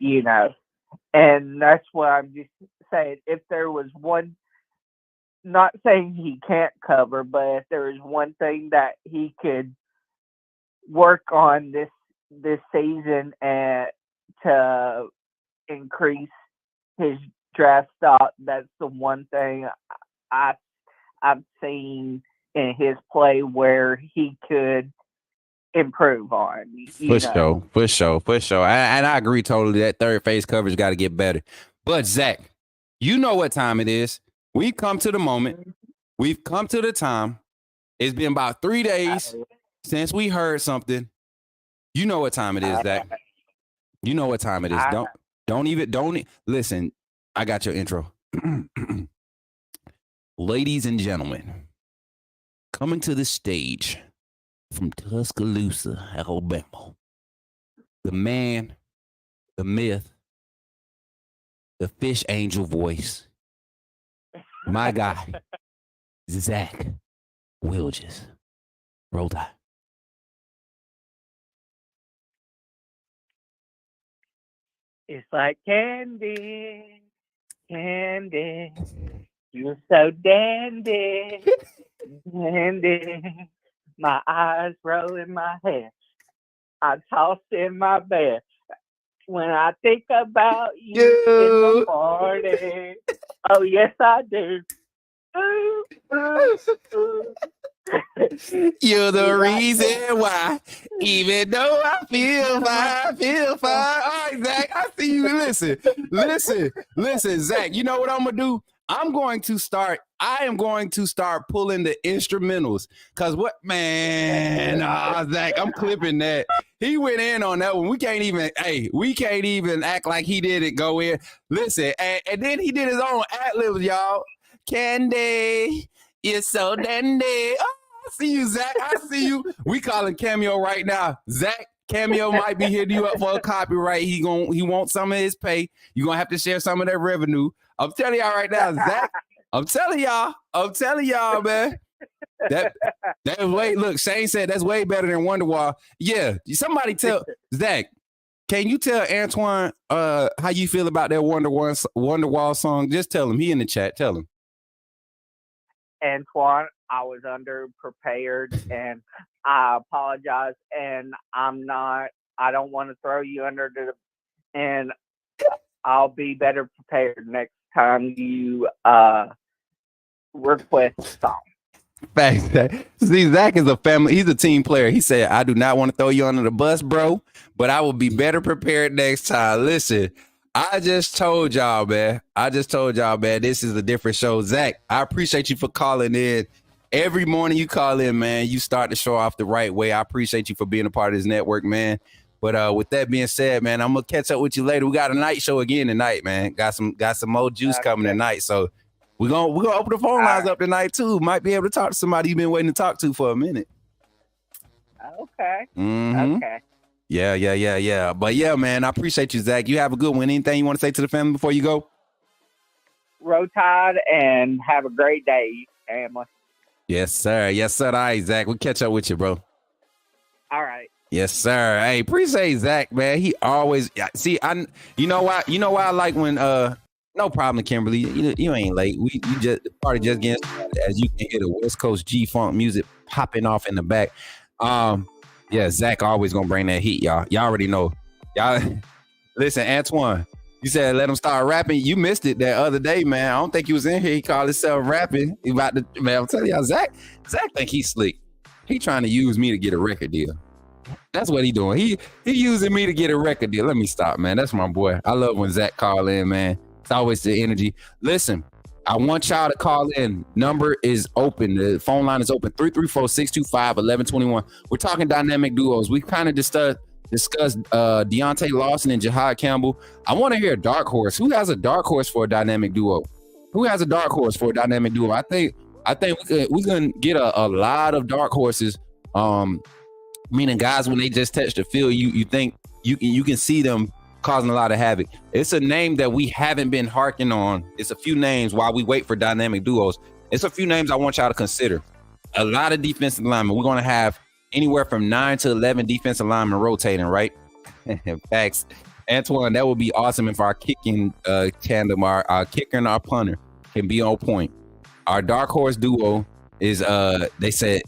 And that's what I'm just saying. If there was one, not saying he can't cover, but if there is one thing that he could work on this season and to increase his draft stock, that's the one thing I've seen in his play where he could improve on. For sure. And I agree totally. That third phase coverage got to get better. But Zach, you know what time it is. We've come to the moment. We've come to the time. It's been about 3 days since we heard something. You know what time it is, Zach. You know what time it is. Don't listen. I got your intro. Ladies and gentlemen, coming to the stage from Tuscaloosa, Alabama, the man, the myth, the fish angel voice, my guy, Zach Wilges. Roll Tide. It's like candy, candy. You're so dandy, dandy. My eyes roll in my head. I toss in my bed. When I think about you in the morning. Oh, yes, I do. Ooh, ooh, ooh. You're the reason why, even though I feel fine. All right, Zach, I see you. Listen, Zach, you know what I'm going to do? I am going to start pulling the instrumentals. Cause what, man, Zach, I'm clipping that. He went in on that one. We can't even act like he didn't go in. Listen, and then he did his own ad-libs, y'all. Candy, you're so dandy. Oh, I see you, Zach. I see you. We calling Cameo right now. Zach, Cameo might be hitting you up for a copyright. He wants some of his pay. You're gonna have to share some of that revenue. I'm telling y'all right now, Zach. I'm telling y'all, man. That way. Look, Shane said that's way better than Wonderwall. Yeah, somebody tell Zach. Can you tell Antoine how you feel about that Wonderwall song? Just tell him. He in the chat. Tell him. Antoine, I was underprepared, and I apologize. And I don't want to throw you under and I'll be better prepared next time you request a song. Fact. See, Zach is he's a team player. He said, I do not want to throw you under the bus, bro, but I will be better prepared next time. Listen, I just told y'all, man. This is a different show. Zach, I appreciate you for calling in. Every morning you call in, man, you start the show off the right way. I appreciate you for being a part of this network, man. But with that being said, man, I'm gonna catch up with you later. We got a night show again tonight, man. Got some more juice coming tonight. So we're gonna open the phone lines up tonight too. Might be able to talk to somebody you've been waiting to talk to for a minute. Okay. Mm-hmm. Okay. Yeah. But yeah, man, I appreciate you, Zach. You have a good one. Anything you want to say to the family before you go? Roll Tide and have a great day, family. Yes, sir. All right, Zach. We'll catch up with you, bro. All right. Yes, sir. Hey, appreciate Zach, man. He always see. You know why I like when no problem, Kimberly. You ain't late. We just the party just getting started, as you can hear the West Coast G-Funk music popping off in the back. Yeah, Zach always gonna bring that heat, y'all. Y'all already know. Y'all listen, Antoine. You said let him start rapping. You missed it that other day, man. I don't think he was in here. He called himself rapping. He about to, man. I'm telling y'all, Zach think he's slick. He trying to use me to get a record deal. That's what he doing. He using me to get a record deal. Let me stop, man. That's my boy. I love when Zach call in, man. It's always the energy. Listen, I want y'all to call in. Number is open. The phone line is open. 334-625-1121. We're talking dynamic duos. We kind of discussed Deontay Lawson and Jahad Campbell. I want to hear a dark horse. Who has a dark horse for a dynamic duo? I think we can get a lot of dark horses. Meaning guys, when they just touch the field, you think you can see them causing a lot of havoc. It's a name that we haven't been harking on. It's a few names while we wait for dynamic duos. It's a few names I want y'all to consider. A lot of defensive linemen. We're going to have anywhere from 9 to 11 defensive linemen rotating, right? Facts. Antoine, that would be awesome if our kicking tandem, our kicker and our punter can be on point. Our dark horse duo is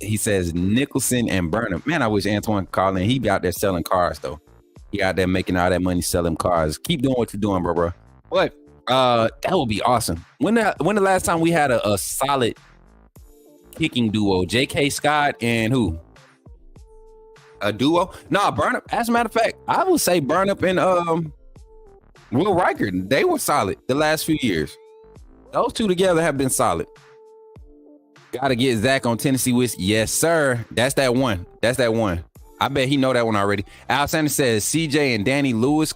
he says Nicholson and Burnham. Man, I wish Antoine could call in. He be out there selling cars though. He out there making all that money selling cars. Keep doing what you're doing, bro. But that would be awesome. When the last time we had a solid kicking duo? J.K. Scott and who? A duo? No, Burnham. As a matter of fact, I would say Burnham and Will Riker. They were solid the last few years. Those two together have been solid. Gotta get Zach on Tennessee Whiskey. Yes, sir. That's that one. I bet he know that one already. Alexander says CJ and Danny Lewis.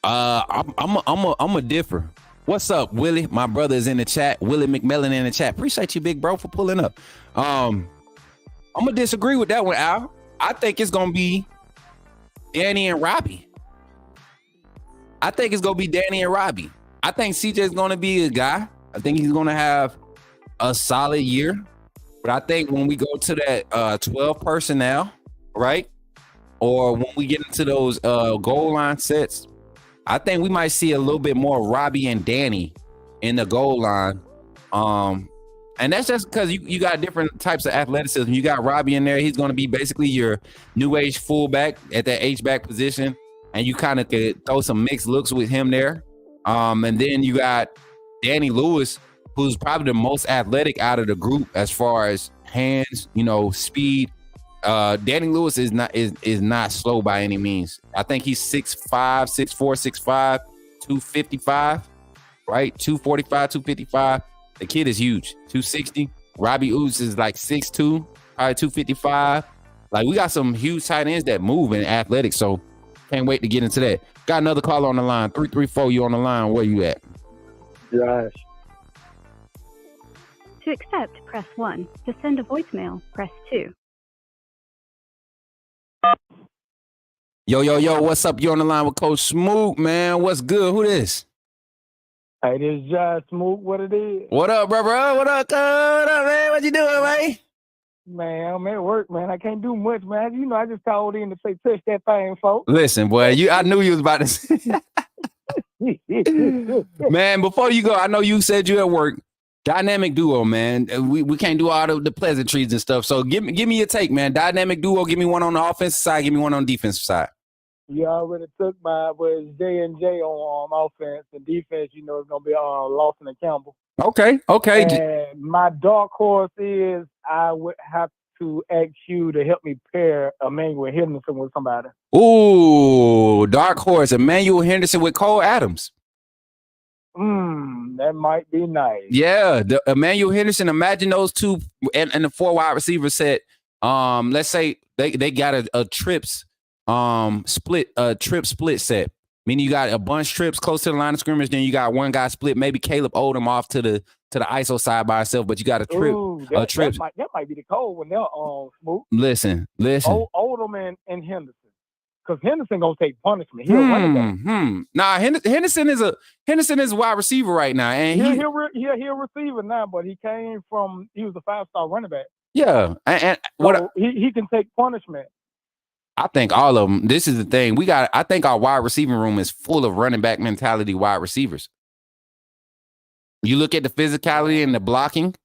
I'm a differ. What's up, Willie? My brother is in the chat. Willie McMillan in the chat. Appreciate you, big bro, for pulling up. I'm gonna disagree with that one, Al. I think it's gonna be Danny and Robbie. I think CJ is gonna be a guy. I think he's going to have a solid year. But I think when we go to that 12 personnel, right? or when we get into those goal line sets, I think we might see a little bit more Robbie and Danny in the goal line. And that's just because you got different types of athleticism. You got Robbie in there. He's going to be basically your new age fullback at that H-back position. And you kind of could throw some mixed looks with him there. And then you got Danny Lewis, who's probably the most athletic out of the group as far as hands, speed. Danny Lewis is not slow by any means. I think he's 6'5", 6'4", 6'5", 255, right? 245, 255. The kid is huge, 260. Robbie Oots is like 6'2", probably 255. Like, we got some huge tight ends that move in athletics, so can't wait to get into that. Got another caller on the line, 334, you on the line. Where you at? Josh. To accept, press 1. To send a voicemail, press 2. Yo, what's up? You on the line with Coach Smook, man. What's good? Who this? Hey, this is Josh Smook. What it is? What up, bro? What up, man? What you doing, man? Man, I'm at work, man. I can't do much, man. I just called in to say touch that thing, folks. Listen, boy, I knew you was about to say. Man, before you go, I know you said you at work. Dynamic duo, man. We can't do all the pleasantries and stuff. So give me your take, man. Dynamic duo. Give me one on the offensive side. Give me one on the defensive side. You already took my was J&J on offense and defense. It's gonna be Lawson and Campbell. Okay. And my dark horse is I would have to ask you to help me pair Emmanuel Henderson with somebody. Ooh, dark horse, Emmanuel Henderson with Cole Adams. That might be nice. Yeah, the Emmanuel Henderson. Imagine those two and the 4 wide receiver set. Let's say they got a trips split set. Meaning you got a bunch trips close to the line of scrimmage, then you got one guy split. Maybe Caleb Odom off to the ISO side by himself, but you got a trip. Ooh, trip. That might be the cold when they're Smook. Listen. Odom and Henderson. Because Henderson gonna take punishment. He'll run it back. Nah, Henderson is a wide receiver right now, and he's a receiver now, but he was a 5-star running back. Yeah, and so he can take punishment. I think all of them. This is the thing. I think our wide receiving room is full of running back mentality wide receivers. You look at the physicality and the blocking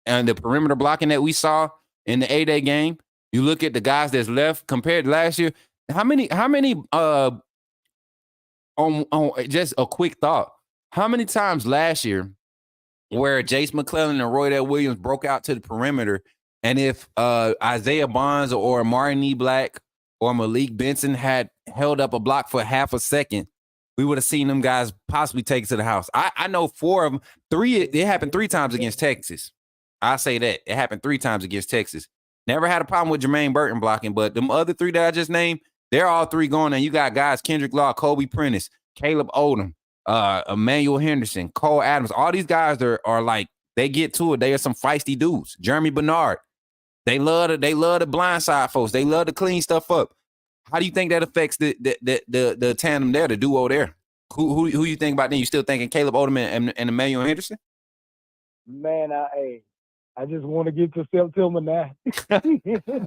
and the perimeter blocking that we saw in the A-Day game. You look at the guys that's left compared to last year. How many on just a quick thought. How many times last year where Jace McClellan and Roydell Williams broke out to the perimeter, and if Isaiah Bonds or Martin E. Black or Malik Benson had held up a block for half a second, we would have seen them guys possibly take it to the house. I know 4 of them. 3, it happened 3 times against Texas. I say that. It happened 3 times against Texas. Never had a problem with Jermaine Burton blocking, but them other 3 that I just named, they're all 3 going, and you got guys, Kendrick Law, Kobe Prentice, Caleb Odom, Emmanuel Henderson, Cole Adams. All these guys are like, they get to it. They are some feisty dudes. Jeremy Bernard. They love the blindside folks. They love to clean stuff up. How do you think that affects the tandem there, the duo there? Who you think about then? You still thinking Caleb Odom and Emmanuel Henderson? Man, I just want to get to September now.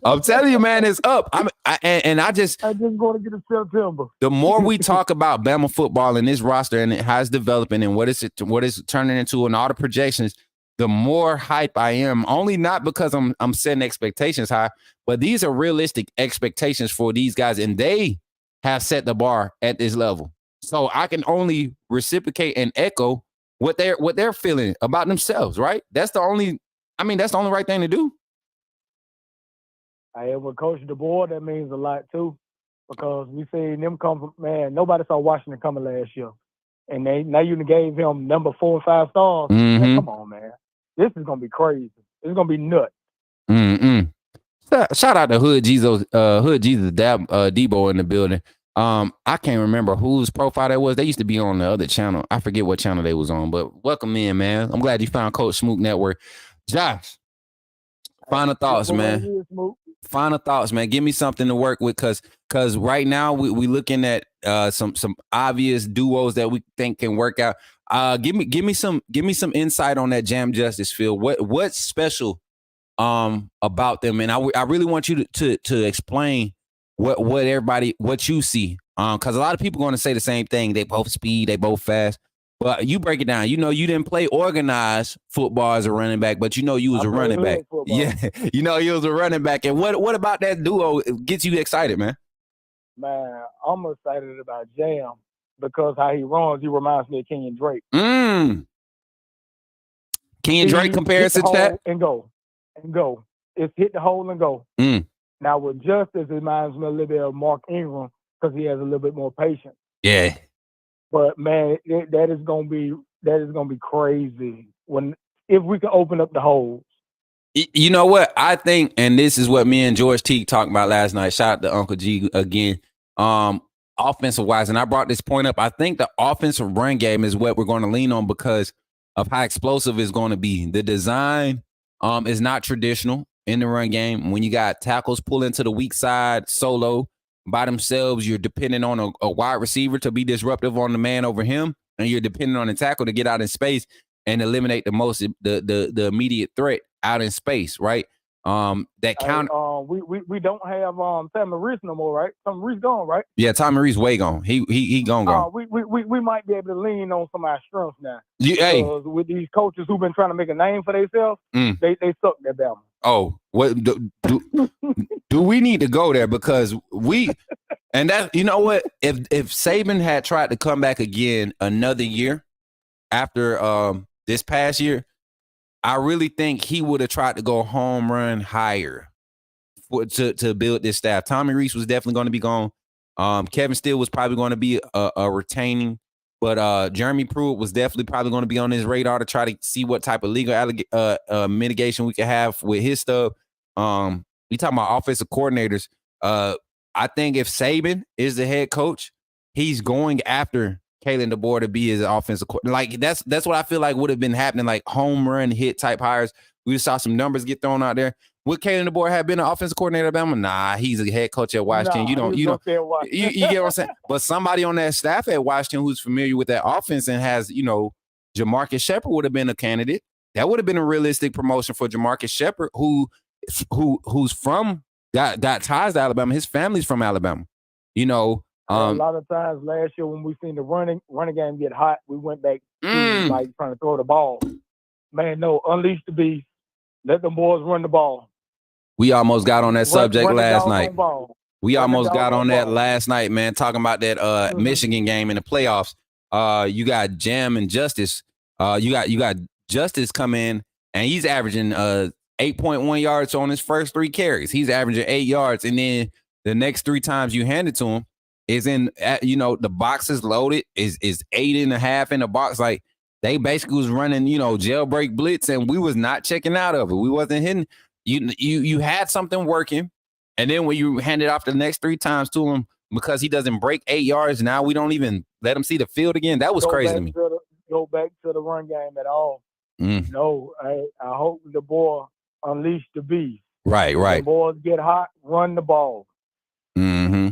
I'm telling you, man, it's up. I just want to get to September. The more we talk about Bama football and this roster and how it's developing and what it's turning into and all the projections, the more hype I am. Only not because I'm setting expectations high, but these are realistic expectations for these guys, and they have set the bar at this level. So I can only reciprocate and echo what they're feeling about themselves, right? That's the only right thing to do. With Coach DeBoer, that means a lot too, because we seen them come from, man, nobody saw Washington coming last year. And now you gave him number 4 and 5 stars. Mm-hmm. Man, come on, man. This is gonna be crazy. It's gonna be nuts. Shout out to Hood Jesus Debo in the building. I can't remember whose profile that was. They used to be on the other channel. I forget what channel they was on, but welcome in, man. I'm glad you found Coach Smook Network. Josh, final thoughts, man. Final thoughts, man. Give me something to work with, because right now we looking at some obvious duos that we think can work out. Give me some insight on that Jam Justice field. What's special about them? And I really want you to explain what you see. Because a lot of people going to say the same thing. They both speed, they both fast. But you break it down. You know, you didn't play organized football as a running back, but you know you was I a played running back. hood football. Yeah, you know you was a running back. And what about that duo gets you excited, man? Man, I'm excited about Jam because how he runs, he reminds me of Kenyon Drake. Kenyon Drake comparison to that? And go. It's hit the hole and go. Now with Justice, it reminds me a little bit of Mark Ingram because he has a little bit more patience. Yeah. But man, that is gonna be crazy if we can open up the holes. You know what? I think, and this is what me and George Teague talked about last night. Shout out to Uncle G again. Offensive wise, and I brought this point up. I think the offensive run game is what we're going to lean on because of how explosive it's going to be. The design is not traditional in the run game. When you got tackles pull into the weak side solo by themselves, you're depending on a wide receiver to be disruptive on the man over him, and you're depending on the tackle to get out in space and eliminate the immediate threat out in space, right? That count. We don't have Tommy Reese no more, right? Tommy Reese gone, right? Yeah, Tommy Reese way gone. He gone. We might be able to lean on some of our strengths now. Hey, with these coaches who've been trying to make a name for themselves, they suck that Bama. Oh, what do we need to go there because and that, you know what? If Saban had tried to come back again another year after this past year, I really think he would have tried to go home run higher to build this staff. Tommy Reese was definitely going to be gone. Kevin Steele was probably going to be a retaining, but Jeremy Pruitt was definitely probably going to be on his radar to try to see what type of legal mitigation we could have with his stuff. We talking about offensive coordinators. I think if Saban is the head coach, he's going after Kalen DeBoer to be his offensive coordinator. Like that's what I feel like would have been happening, like home run hit type hires. We saw some numbers get thrown out there. Would Kalen DeBoer have been an offensive coordinator at Alabama? Nah, he's a head coach at Washington. You get what I'm saying? But somebody on that staff at Washington who's familiar with that offense and has, Jamarcus Shepard would have been a candidate. That would have been a realistic promotion for Jamarcus Shepard, who's got ties to Alabama. His family's from Alabama. A lot of times last year when we seen the running game get hot, we went back to like trying to throw the ball. Man, no, unleash the beast. Let them boys run the ball. We almost got on that subject last night. We almost got on that last night, man, talking about that Michigan game in the playoffs. You got Jam and Justice. You got Justice come in, and he's averaging 8.1 yards on his first 3 carries. He's averaging 8 yards, and then the next 3 times you hand it to him is in, the box is loaded, is 8.5 in the box. Like, they basically was running, jailbreak blitz, and we was not checking out of it. We wasn't hitting. You had something working, and then when you hand it off the next 3 times to him, because he doesn't break 8 yards, now we don't even let him see the field again. That was crazy to me. Go back to the run game at all. No, I hope the boy unleash the beast. Right. The boys get hot, run the ball. Mm-hmm.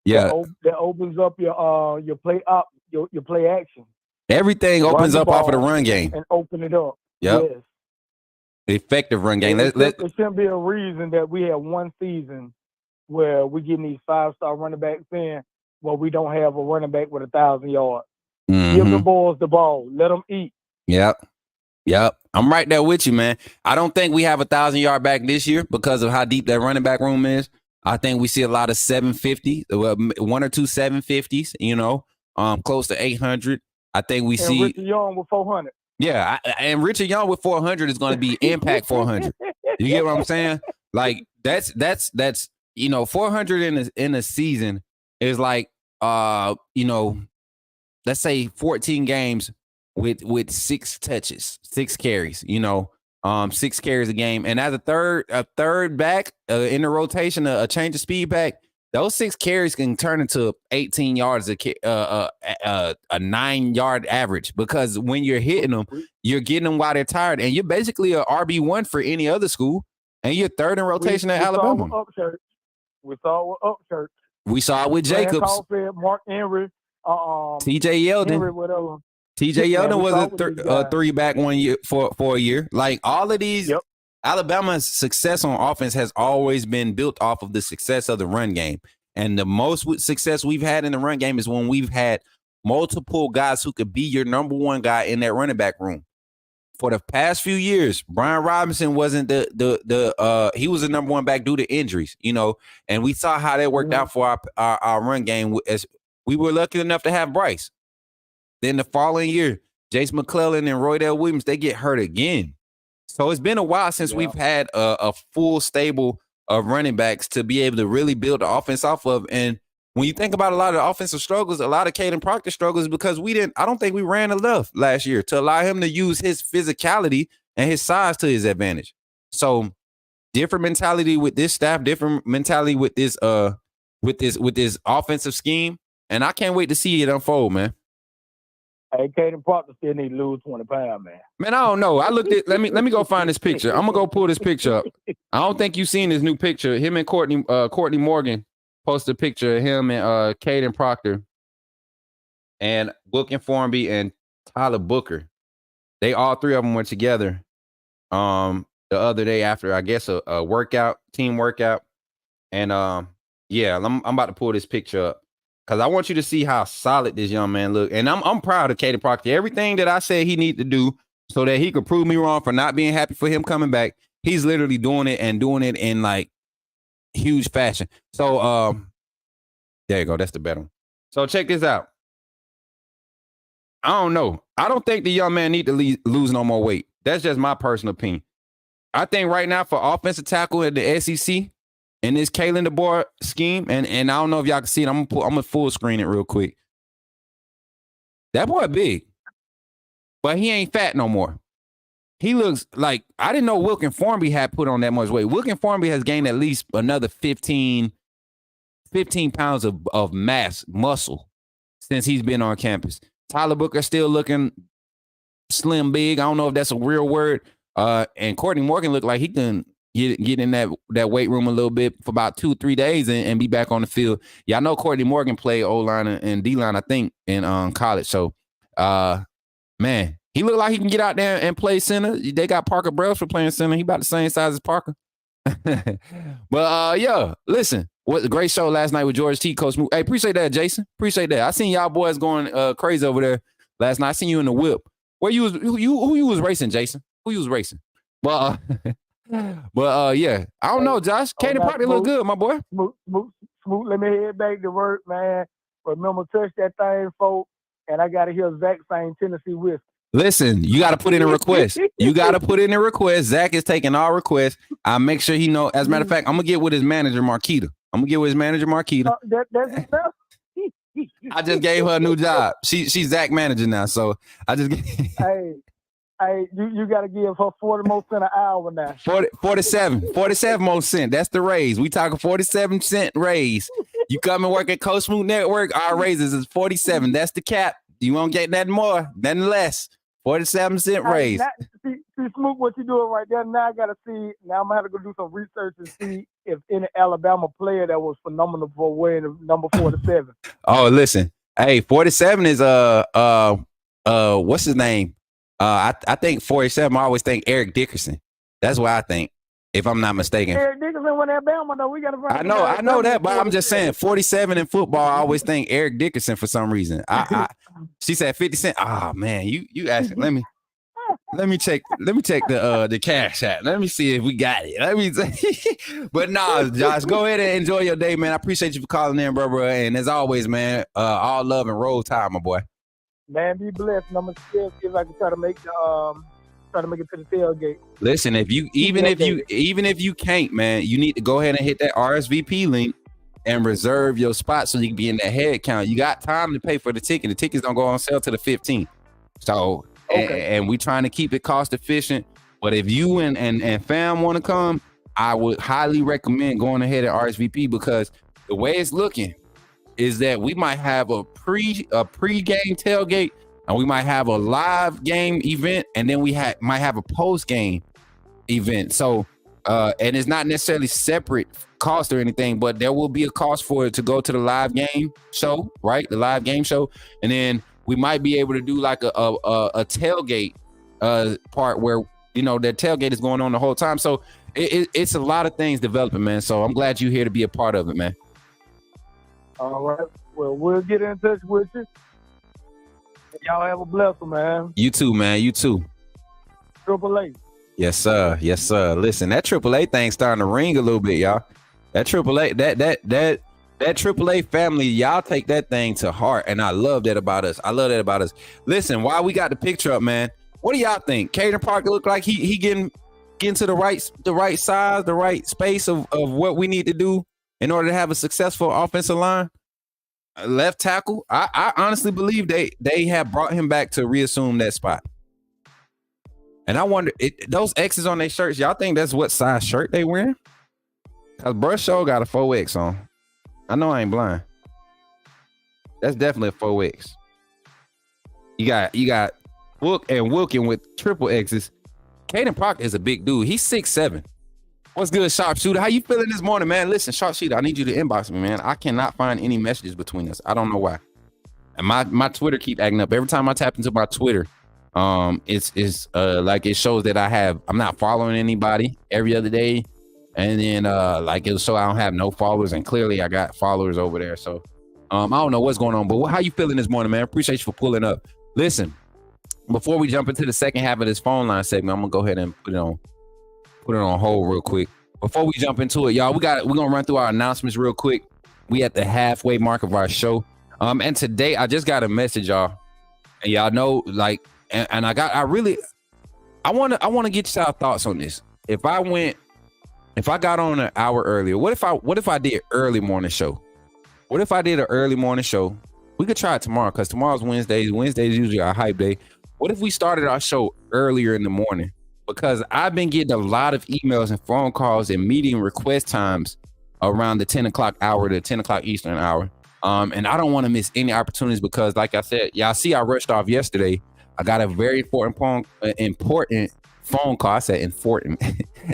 Yeah. That opens up your play up, your play action. Everything opens up off of the run game. And open it up. Yep. Yes. Effective run game. There shouldn't be a reason that we have one season where we getting these 5-star running backs in where we don't have a running back with 1,000 yards. Give the boys the ball. Let them eat. Yep. I'm right there with you, man. I don't think we have 1,000-yard back this year because of how deep that running back room is. I think we see a lot of 750, 1 or 2 750s, close to 800. I think we see Richard Young with 400. Yeah, and Richard Young with 400 is going to be impact 400. You get what I'm saying? Like that's 400 in a season is like let's say 14 games with 6 touches, 6 carries, 6 carries a game. And as a third back in the rotation, a change of speed back, those 6 carries can turn into 18 yards, a 9-yard average, because when you're hitting them, you're getting them while they're tired, and you're basically a RB1 for any other school, and you're third in rotation at Alabama. We saw it with Upchurch. We saw it with Jacobs. Caulfield, Mark Henry, T.J. Yeldon. Henry, whatever. T.J. Yeldon was a 3-back 1 year for a year. Like all of these, Alabama's success on offense has always been built off of the success of the run game. And the most success we've had in the run game is when we've had multiple guys who could be your number one guy in that running back room. For the past few years, Brian Robinson wasn't he was the number one back due to injuries, and we saw how that worked out for our run game as we were lucky enough to have Bryce. Then the following year, Jace McClellan and Roydell Williams, they get hurt again. So it's been a while since we've had a full stable of running backs to be able to really build the offense off of. And when you think about a lot of the offensive struggles, a lot of Caden Proctor struggles because I don't think we ran enough last year to allow him to use his physicality and his size to his advantage. So different mentality with this staff, different mentality with this offensive scheme. And I can't wait to see it unfold, man. Hey, Caden Proctor still need to lose 20 pounds, man. Man, I don't know. I looked at let me go find this picture. I'm gonna go pull this picture up. I don't think you've seen this new picture. Him and Courtney Morgan posted a picture of him and Caden Proctor and Booking Formby and Tyler Booker. They all three of them were together the other day after, I guess, a team workout. And I'm about to pull this picture up because I want you to see how solid this young man look. And I'm proud of Caden Proctor. Everything that I said he needed to do so that he could prove me wrong for not being happy for him coming back, he's literally doing it in like huge fashion. So there you go. That's the better one. So check this out. I don't know. I don't think the young man need to lose no more weight. That's just my personal opinion. I think right now for offensive tackle at the SEC in this Kalen DeBoer scheme, and I don't know if y'all can see it. I'm gonna full screen it real quick. That boy big, but he ain't fat no more. He looks like, I didn't know Wilkin Formby had put on that much weight. Wilkin Formby has gained at least another 15 pounds of muscle since he's been on campus. Tyler Booker still looking slim big. I don't know if that's a real word. And Courtney Morgan looked like he can get in that weight room a little bit for about 2-3 days and be back on the field. Yeah, I know Courtney Morgan played O-line and D-line, I think, in college. So, man, he looked like he can get out there and play center. They got Parker Brailsford playing center. He about the same size as Parker. But, listen, what a great show last night with George T. Coach Smook. Hey, appreciate that, Jason. Appreciate that. I seen y'all boys going crazy over there last night. I seen you in the whip. Who you was racing, Jason? Who you was racing? But yeah, I don't know, Josh. Caden Proctor look good, my boy. Smook, let me head back to work, man. Remember, touch that thing, folks. And I got to hear Zach saying Tennessee whiskey. Listen, you got to put in a request. You got to put in a request. Zach is taking all requests. I'll make sure he know. As a matter of fact, I'm going to get with his manager, Marquita. That's enough. I just gave her a new job. She's Zach manager now, so I just Hey, you got to give her 40 more cents an hour now. 47 more cents. That's the raise. We talking 47 cent raise. You come and work at Coach Smook Network, our raises is 47. That's the cap. You won't get nothing more, nothing less. 47-cent raise. See, Smook, what you doing right there? Now I got to see. Now I'm going to have to go do some research and see if any Alabama player that was phenomenal for wearing number 47. Oh, listen. Hey, 47 is what's his name? I think 47. I always think Eric Dickerson. That's what I think, if I'm not mistaken. Eric Dickerson went Alabama though. We got to. I know that, but I'm just saying 47 in football. I always think Eric Dickerson for some reason. She said 50 cents. Oh man, you asked. Let me check the cash app. Let me see if we got it. But nah, Josh, go ahead and enjoy your day, man. I appreciate you for calling in, bro. And as always, man, all love and roll tide, my boy. Man, be blessed. And I'm gonna see if I can try to make it to the tailgate. Listen, even if you can't, man, you need to go ahead and hit that RSVP link and reserve your spot so you can be in that head count. You got time to pay for the ticket. The tickets don't go on sale till the 15th. So, and we trying to keep it cost efficient. But if you and fam want to come, I would highly recommend going ahead and RSVP, because the way it's looking is that we might have a pre-game tailgate, and we might have a live game event, and then we might have a post-game event. So, and it's not necessarily separate cost or anything, but there will be a cost for it to go to the live game show, right? The live game show, and then we might be able to do like a tailgate part where their tailgate is going on the whole time. So it's a lot of things developing, man. So I'm glad you're here to be a part of it, man. All right. Well, we'll get in touch with you. Y'all have a blessing, man. You too, man. You too. Triple A. Yes, sir. Yes, sir. Listen, that AAA thing starting to ring a little bit, y'all. That AAA, that AAA family, y'all take that thing to heart, and I love that about us. Listen, while we got the picture up, man, what do y'all think? Caden Parker look like he getting to the right size, the right space of what we need to do in order to have a successful offensive line? Left tackle, I honestly believe they have brought him back to reassume that spot. And I wonder, those X's on their shirts, y'all think that's what size shirt they wearing? Cause Brush Show got a 4X on. I know I ain't blind. That's definitely a 4X. You got Wook and Wilkin with triple X's. Caden Parker is a big dude. He's 6'7". What's good, Sharpshooter? How you feeling this morning, man? Listen, Sharpshooter, I need you to inbox me, man. I cannot find any messages between us. I don't know why. And my Twitter keep acting up. Every time I tap into my Twitter, it's like it shows that I'm not following anybody every other day. And then like it'll show I don't have no followers, and clearly I got followers over there. So I don't know what's going on, but how you feeling this morning, man? Appreciate you for pulling up. Listen, before we jump into the second half of this phone line segment, I'm gonna go ahead and put it on hold real quick. Before we jump into it, y'all, we're gonna run through our announcements real quick. We at the halfway mark of our show. And today I just got a message, y'all. And y'all know, like, and I wanna get y'all thoughts on this. If I got on an hour earlier, what if I did early morning show? What if I did an early morning show? We could try it tomorrow, because tomorrow's Wednesdays. Wednesdays is usually our hype day. What if we started our show earlier in the morning? Because I've been getting a lot of emails and phone calls and meeting request times around the 10 o'clock hour to 10 o'clock Eastern hour. And I don't want to miss any opportunities, because like I said, y'all see I rushed off yesterday. I got a very important phone call. I said important,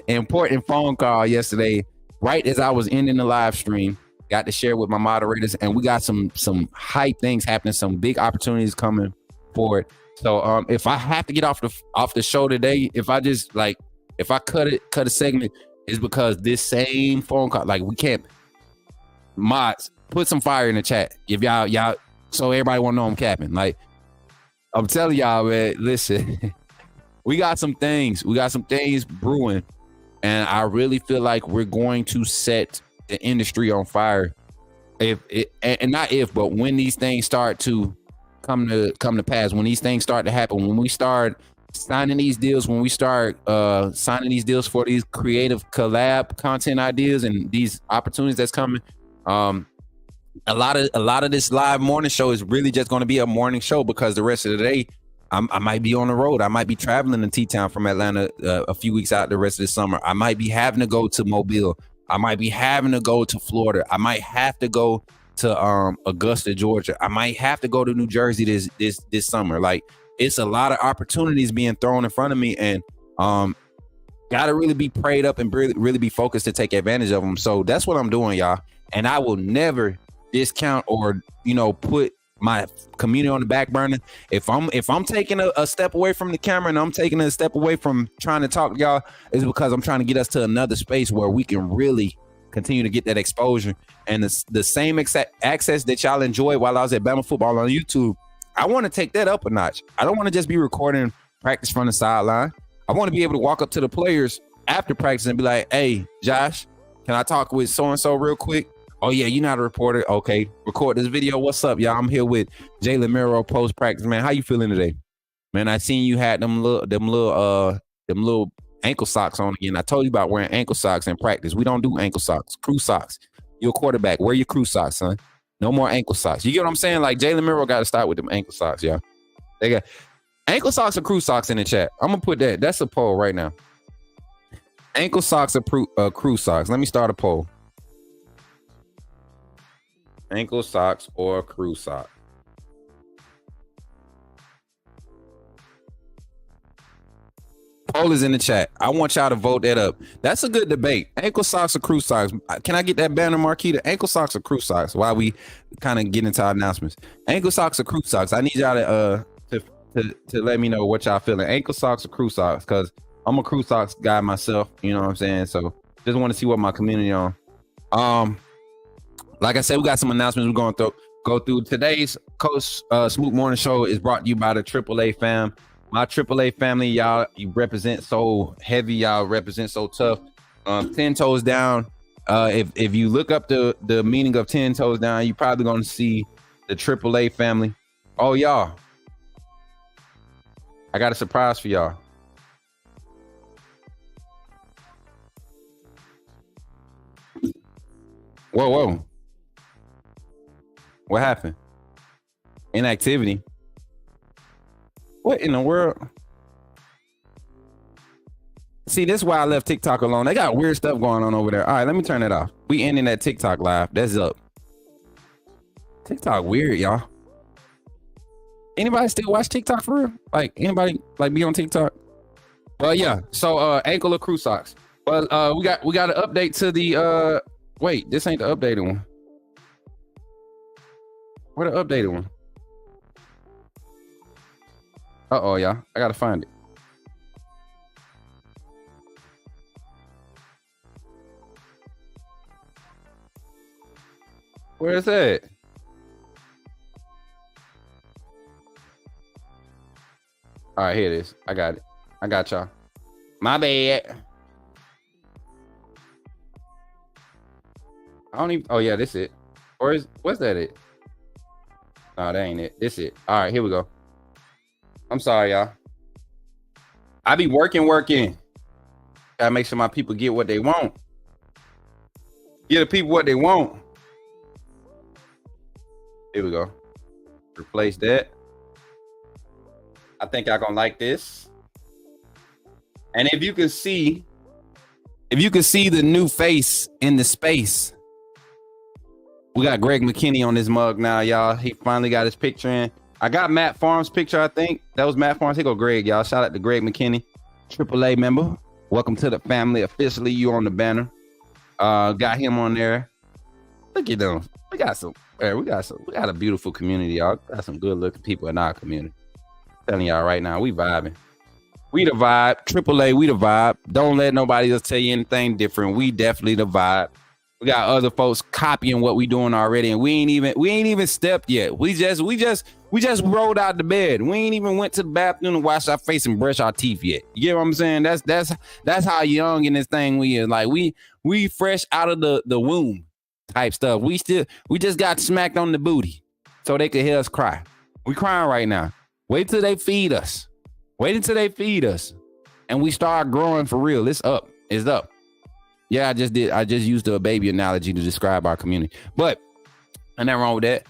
important phone call yesterday, right as I was ending the live stream. Got to share with my moderators, and we got some hype things happening, some big opportunities coming forward. So if I have to get off the show today, if I cut a segment, is because this same phone call, like, we can't. Mods, put some fire in the chat if y'all so everybody won't know I'm capping. Like, I'm telling y'all, man, listen, we got some things brewing, and I really feel like we're going to set the industry on fire. But when these things start to come to pass, when these things start to happen, when we start signing these deals, when we start signing these deals for these creative collab content ideas and these opportunities that's coming, a lot of this live morning show is really just going to be a morning show, because the rest of the day I might be on the road. I might be traveling to T-Town from Atlanta a few weeks out the rest of the summer. I might be having to go to Mobile. I might be having to go to Florida. I might have to go to Augusta, Georgia. I might have to go to New Jersey this summer. Like, it's a lot of opportunities being thrown in front of me, and gotta really be prayed up and really be focused to take advantage of them. So that's what I'm doing, y'all. And I will never discount or put my community on the back burner. If I'm taking a step away from the camera, and I'm taking a step away from trying to talk to y'all, is because I'm trying to get us to another space where we can really continue to get that exposure and the same access that y'all enjoyed while I was at Bama football on YouTube. I want to take that up a notch. I don't want to just be recording practice from the sideline. I want to be able to walk up to the players after practice and be like, "Hey, Josh, can I talk with so-and-so real quick?" "Oh yeah, you're not a reporter. Okay, record this video. What's up, y'all? I'm here with Jalen Miro post practice. Man, how you feeling today? Man, I seen you had them little ankle socks on again. I told you about wearing ankle socks in practice. We don't do ankle socks, crew socks. You're a quarterback. Wear your crew socks, son. No more ankle socks." You get what I'm saying? Like, Jalen Miro got to start with them ankle socks, y'all. They got ankle socks or crew socks in the chat. I'm gonna put that. That's a poll right now. Ankle socks or crew socks. Let me start a poll. Ankle socks or crew sock? Poll is in the chat. I want y'all to vote that up. That's a good debate. Ankle socks or crew socks? Can I get that banner, Marquita? Ankle socks or crew socks? While we kind of get into our announcements. Ankle socks or crew socks? I need y'all to let me know what y'all feeling. Ankle socks or crew socks? Because I'm a Crew Sox guy myself. You know what I'm saying? So just want to see what my community on. Like I said, we got some announcements we're going to go through. Today's Coach Smook Morning Show is brought to you by the AAA fam. My AAA family, y'all, you represent so heavy. Y'all represent so tough. 10 toes down. If you look up the meaning of 10 toes down, you're probably going to see the AAA family. Oh, y'all, I got a surprise for y'all. Whoa. What happened? Inactivity. What in the world? See, this is why I left TikTok alone. They got weird stuff going on over there. All right, let me turn it off. We ending that TikTok live. That's up. TikTok weird, y'all. Anybody still watch TikTok for real? Like, anybody like be on TikTok? Well, yeah. So ankle of Crew Sox. Well, we got an update to the wait, this ain't the updated one. Where the updated one? Uh-oh, y'all. I gotta find it. Where is that? All right, here it is. I got it. I got y'all. My bad. I don't even. Oh yeah, this it. Or what's that it? No, that ain't it. This it. All right, here we go. I'm sorry, y'all. I be working. Gotta make sure my people get what they want. Get the people what they want. Here we go. Replace that. I think y'all gonna like this. And if you can see the new face in the space, we got Greg McKinney on this mug now, y'all. He finally got his picture in. I got Matt Farms' picture, I think. That was Matt Farms. Here go Greg, y'all. Shout out to Greg McKinney, AAA member. Welcome to the family. Officially, you on the banner. Got him on there. Look at them. We got a beautiful community, y'all. Got some good looking people in our community. Telling y'all right now, we vibing. We the vibe. AAA, we the vibe. Don't let nobody else tell you anything different. We definitely the vibe. We got other folks copying what we doing already, and we ain't even stepped yet. We just rolled out the bed. We ain't even went to the bathroom and washed our face and brush our teeth yet. You get what I'm saying? That's how young in this thing we is. Like we fresh out of the womb type stuff. We just got smacked on the booty so they could hear us cry. We crying right now. Wait till they feed us. Wait until they feed us, and we start growing for real. It's up. It's up. Yeah, I just used a baby analogy to describe our community, but ain't nothing wrong with that.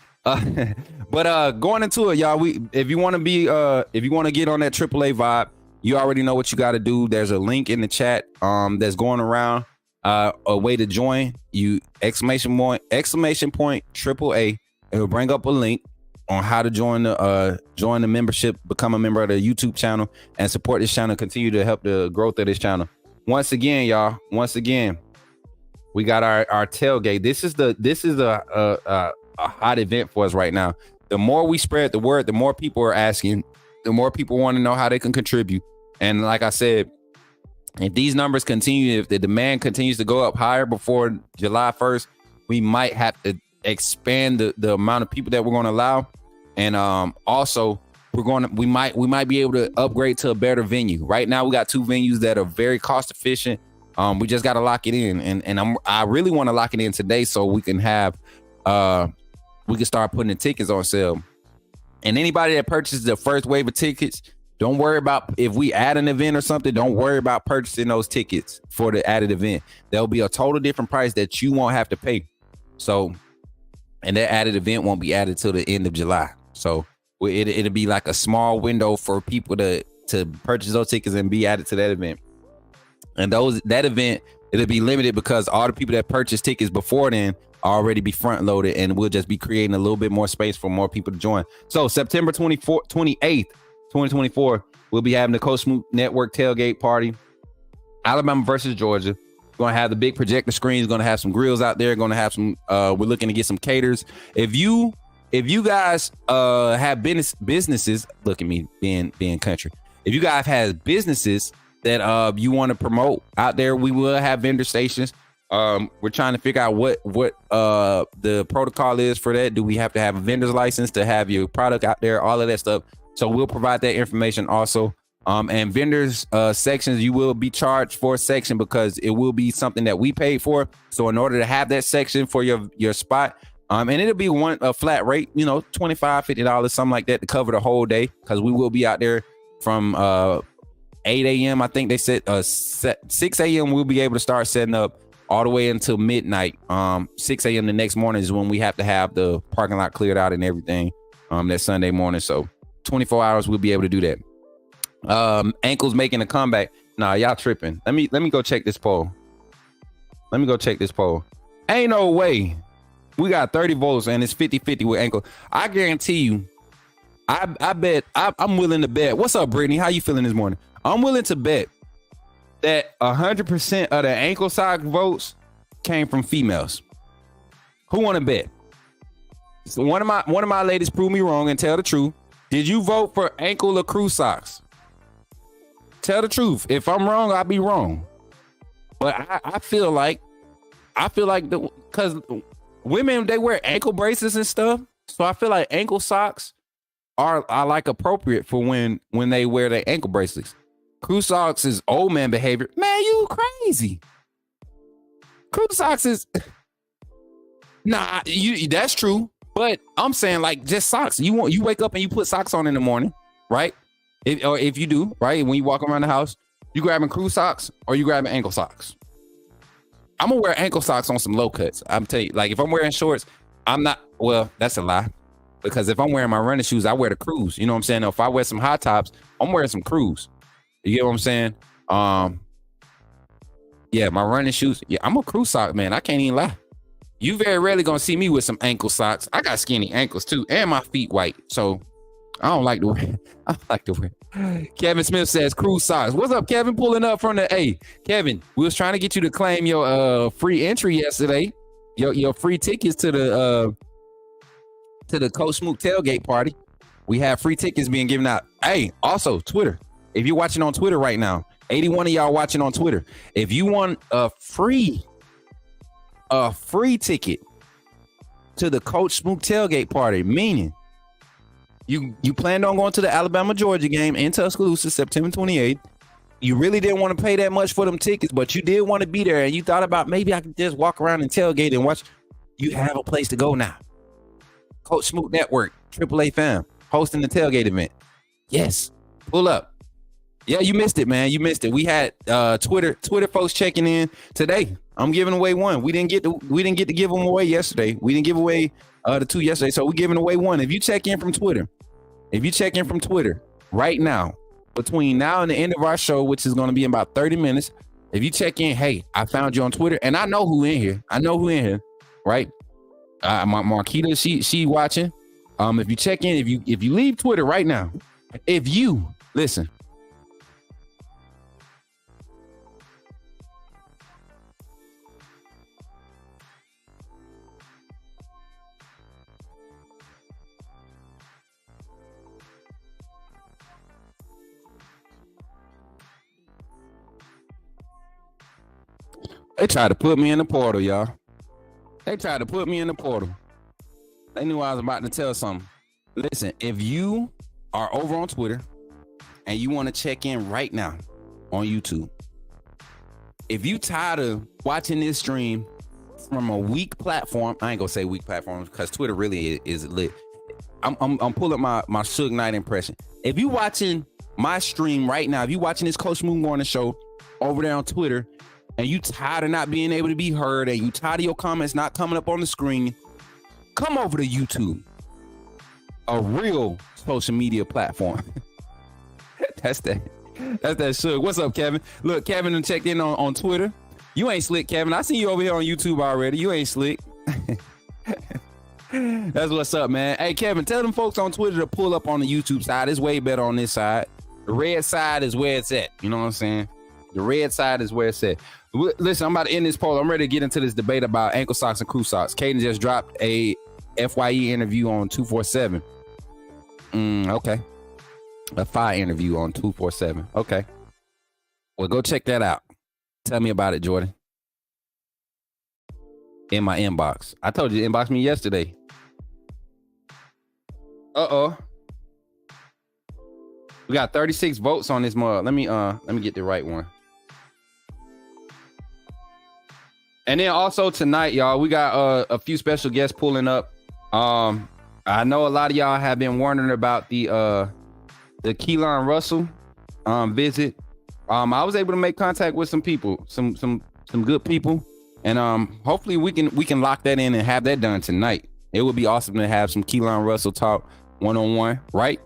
But going into it, y'all, if you want to get on that AAA vibe, you already know what you got to do. There's a link in the chat that's going around, a way to join. You exclamation point AAA. It will bring up a link on how to join the membership, become a member of the YouTube channel, and support this channel. Continue to help the growth of this channel. Once again, y'all. We got our tailgate. This is a hot event for us right now. The more we spread the word, the more people are asking, the more people want to know how they can contribute. And like I said, if these numbers continue, if the demand continues to go up higher before July 1st, we might have to expand the amount of people that we're going to allow. And also we might be able to upgrade to a better venue. Right now we got 2 venues that are very cost efficient. We just got to lock it in, and I really want to lock it in today so we can have we can start putting the tickets on sale. And anybody that purchases the first wave of tickets, don't worry about if we add an event or something. Don't worry about purchasing those tickets for the added event. There'll be a total different price that you won't have to pay. So, and that added event won't be added till the end of July. So it'll be like a small window for people to purchase those tickets and be added to that event. And that event, it'll be limited because all the people that purchase tickets before then already be front loaded, and we'll just be creating a little bit more space for more people to join. So September 28th, 2024, we'll be having the Coach Smook Network tailgate party. Alabama versus Georgia. We're going to have the big projector screens, going to have some grills out there, going to have some, we're looking to get some caters. If you guys have businesses, look at me being country. If you guys have businesses that you want to promote out there, we will have vendor stations. We're trying to figure out what the protocol is for that. Do we have to have a vendor's license to have your product out there? All of that stuff. So we'll provide that information also. And vendors sections, you will be charged for a section because it will be something that we paid for. So in order to have that section for your spot, and it'll be a flat rate, you know, $25, $50, something like that to cover the whole day, because we will be out there from 8 a.m. I think they said 6 a.m. we'll be able to start setting up all the way until midnight. 6 a.m. the next morning is when we have to have the parking lot cleared out and everything that Sunday morning. So 24 hours we'll be able to do that. Ankles making a comeback. Nah, y'all tripping. Let me go check this poll. Ain't no way. We got 30 votes and it's 50-50 with ankle. I guarantee you, I bet I'm willing to bet. What's up, Brittany? How you feeling this morning? I'm willing to bet that 100% of the ankle sock votes came from females. Who want to bet? So one of my ladies prove me wrong and tell the truth. Did you vote for ankle or crew socks? Tell the truth. If I'm wrong, I'll be wrong. But I feel like because women, they wear ankle bracelets and stuff. So I feel like ankle socks are like appropriate for when they wear their ankle bracelets. Crew socks is old man behavior. Man, you crazy. Crew socks is that's true. But I'm saying like just socks. You wake up and you put socks on in the morning, right? If you do, right? When you walk around the house, you grabbing crew socks or you grabbing ankle socks? I'm gonna wear ankle socks on some low cuts. I'm telling you, like if I'm wearing shorts, I'm not, well, that's a lie. Because if I'm wearing my running shoes, I wear the crews. You know what I'm saying? Now, if I wear some high tops, I'm wearing some crews. You get what I'm saying? Yeah, my running shoes. Yeah, I'm a crew sock, man. I can't even lie. You very rarely gonna see me with some ankle socks. I got skinny ankles too, and my feet white. So I don't like to wear. I like to wear. Kevin Smith says crew socks. What's up, Kevin? Pulling up from the A. Kevin, we was trying to get you to claim your free entry yesterday. Your free tickets to the Coach Smook tailgate party. We have free tickets being given out. Hey, also Twitter. If you're watching on Twitter right now, 81 of y'all watching on Twitter. If you want a free ticket to the Coach Smook tailgate party, meaning you planned on going to the Alabama-Georgia game in Tuscaloosa, September 28th. You really didn't want to pay that much for them tickets, but you did want to be there, and you thought about maybe I could just walk around and tailgate and watch. You have a place to go now. Coach Smook Network, AAA fam, hosting the tailgate event. Yes, pull up. Yeah, you missed it, man. You missed it. We had Twitter folks checking in today. I'm giving away one. We didn't get to give them away yesterday. We didn't give away the two yesterday, so we're giving away one. If you check in from Twitter right now, between now and the end of our show, which is going to be in about 30 minutes, if you check in, hey, I found you on Twitter, and I know who in here, right? Marquita, she watching. If you check in, if you leave Twitter right now, if you listen. They tried to put me in the portal, y'all. They tried to put me in the portal. They knew I was about to tell something. Listen, if you are over on Twitter and you want to check in right now on YouTube, if you tired of watching this stream from a weak platform, I ain't gonna say weak platform because Twitter really is lit. I'm pulling my Suge Knight impression. If you watching my stream right now, if you watching this Coach Smook Morning Show over there on Twitter, and you tired of not being able to be heard, and you tired of your comments not coming up on the screen, come over to YouTube, a real social media platform. That's that Suge. What's up, Kevin? Look, Kevin done checked in on Twitter. You ain't slick, Kevin. I seen you over here on YouTube already. You ain't slick. That's what's up, man. Hey, Kevin, tell them folks on Twitter to pull up on the YouTube side. It's way better on this side. The red side is where it's at. You know what I'm saying? The red side is where it's at. Listen, I'm about to end this poll. I'm ready to get into this debate about ankle socks and crew socks. Caden just dropped a FYE interview on 247. Okay. A fire interview on 247. Okay. Well, go check that out. Tell me about it, Jordan. In my inbox. I told you to inbox me yesterday. Uh-oh. We got 36 votes on this mug. Let me get the right one. And then also tonight, y'all, we got a few special guests pulling up. I know a lot of y'all have been wondering about the Keelan Russell visit. I was able to make contact with some people, some good people, and hopefully we can lock that in and have that done tonight. It would be awesome to have some Keelan Russell talk one-on-one, right?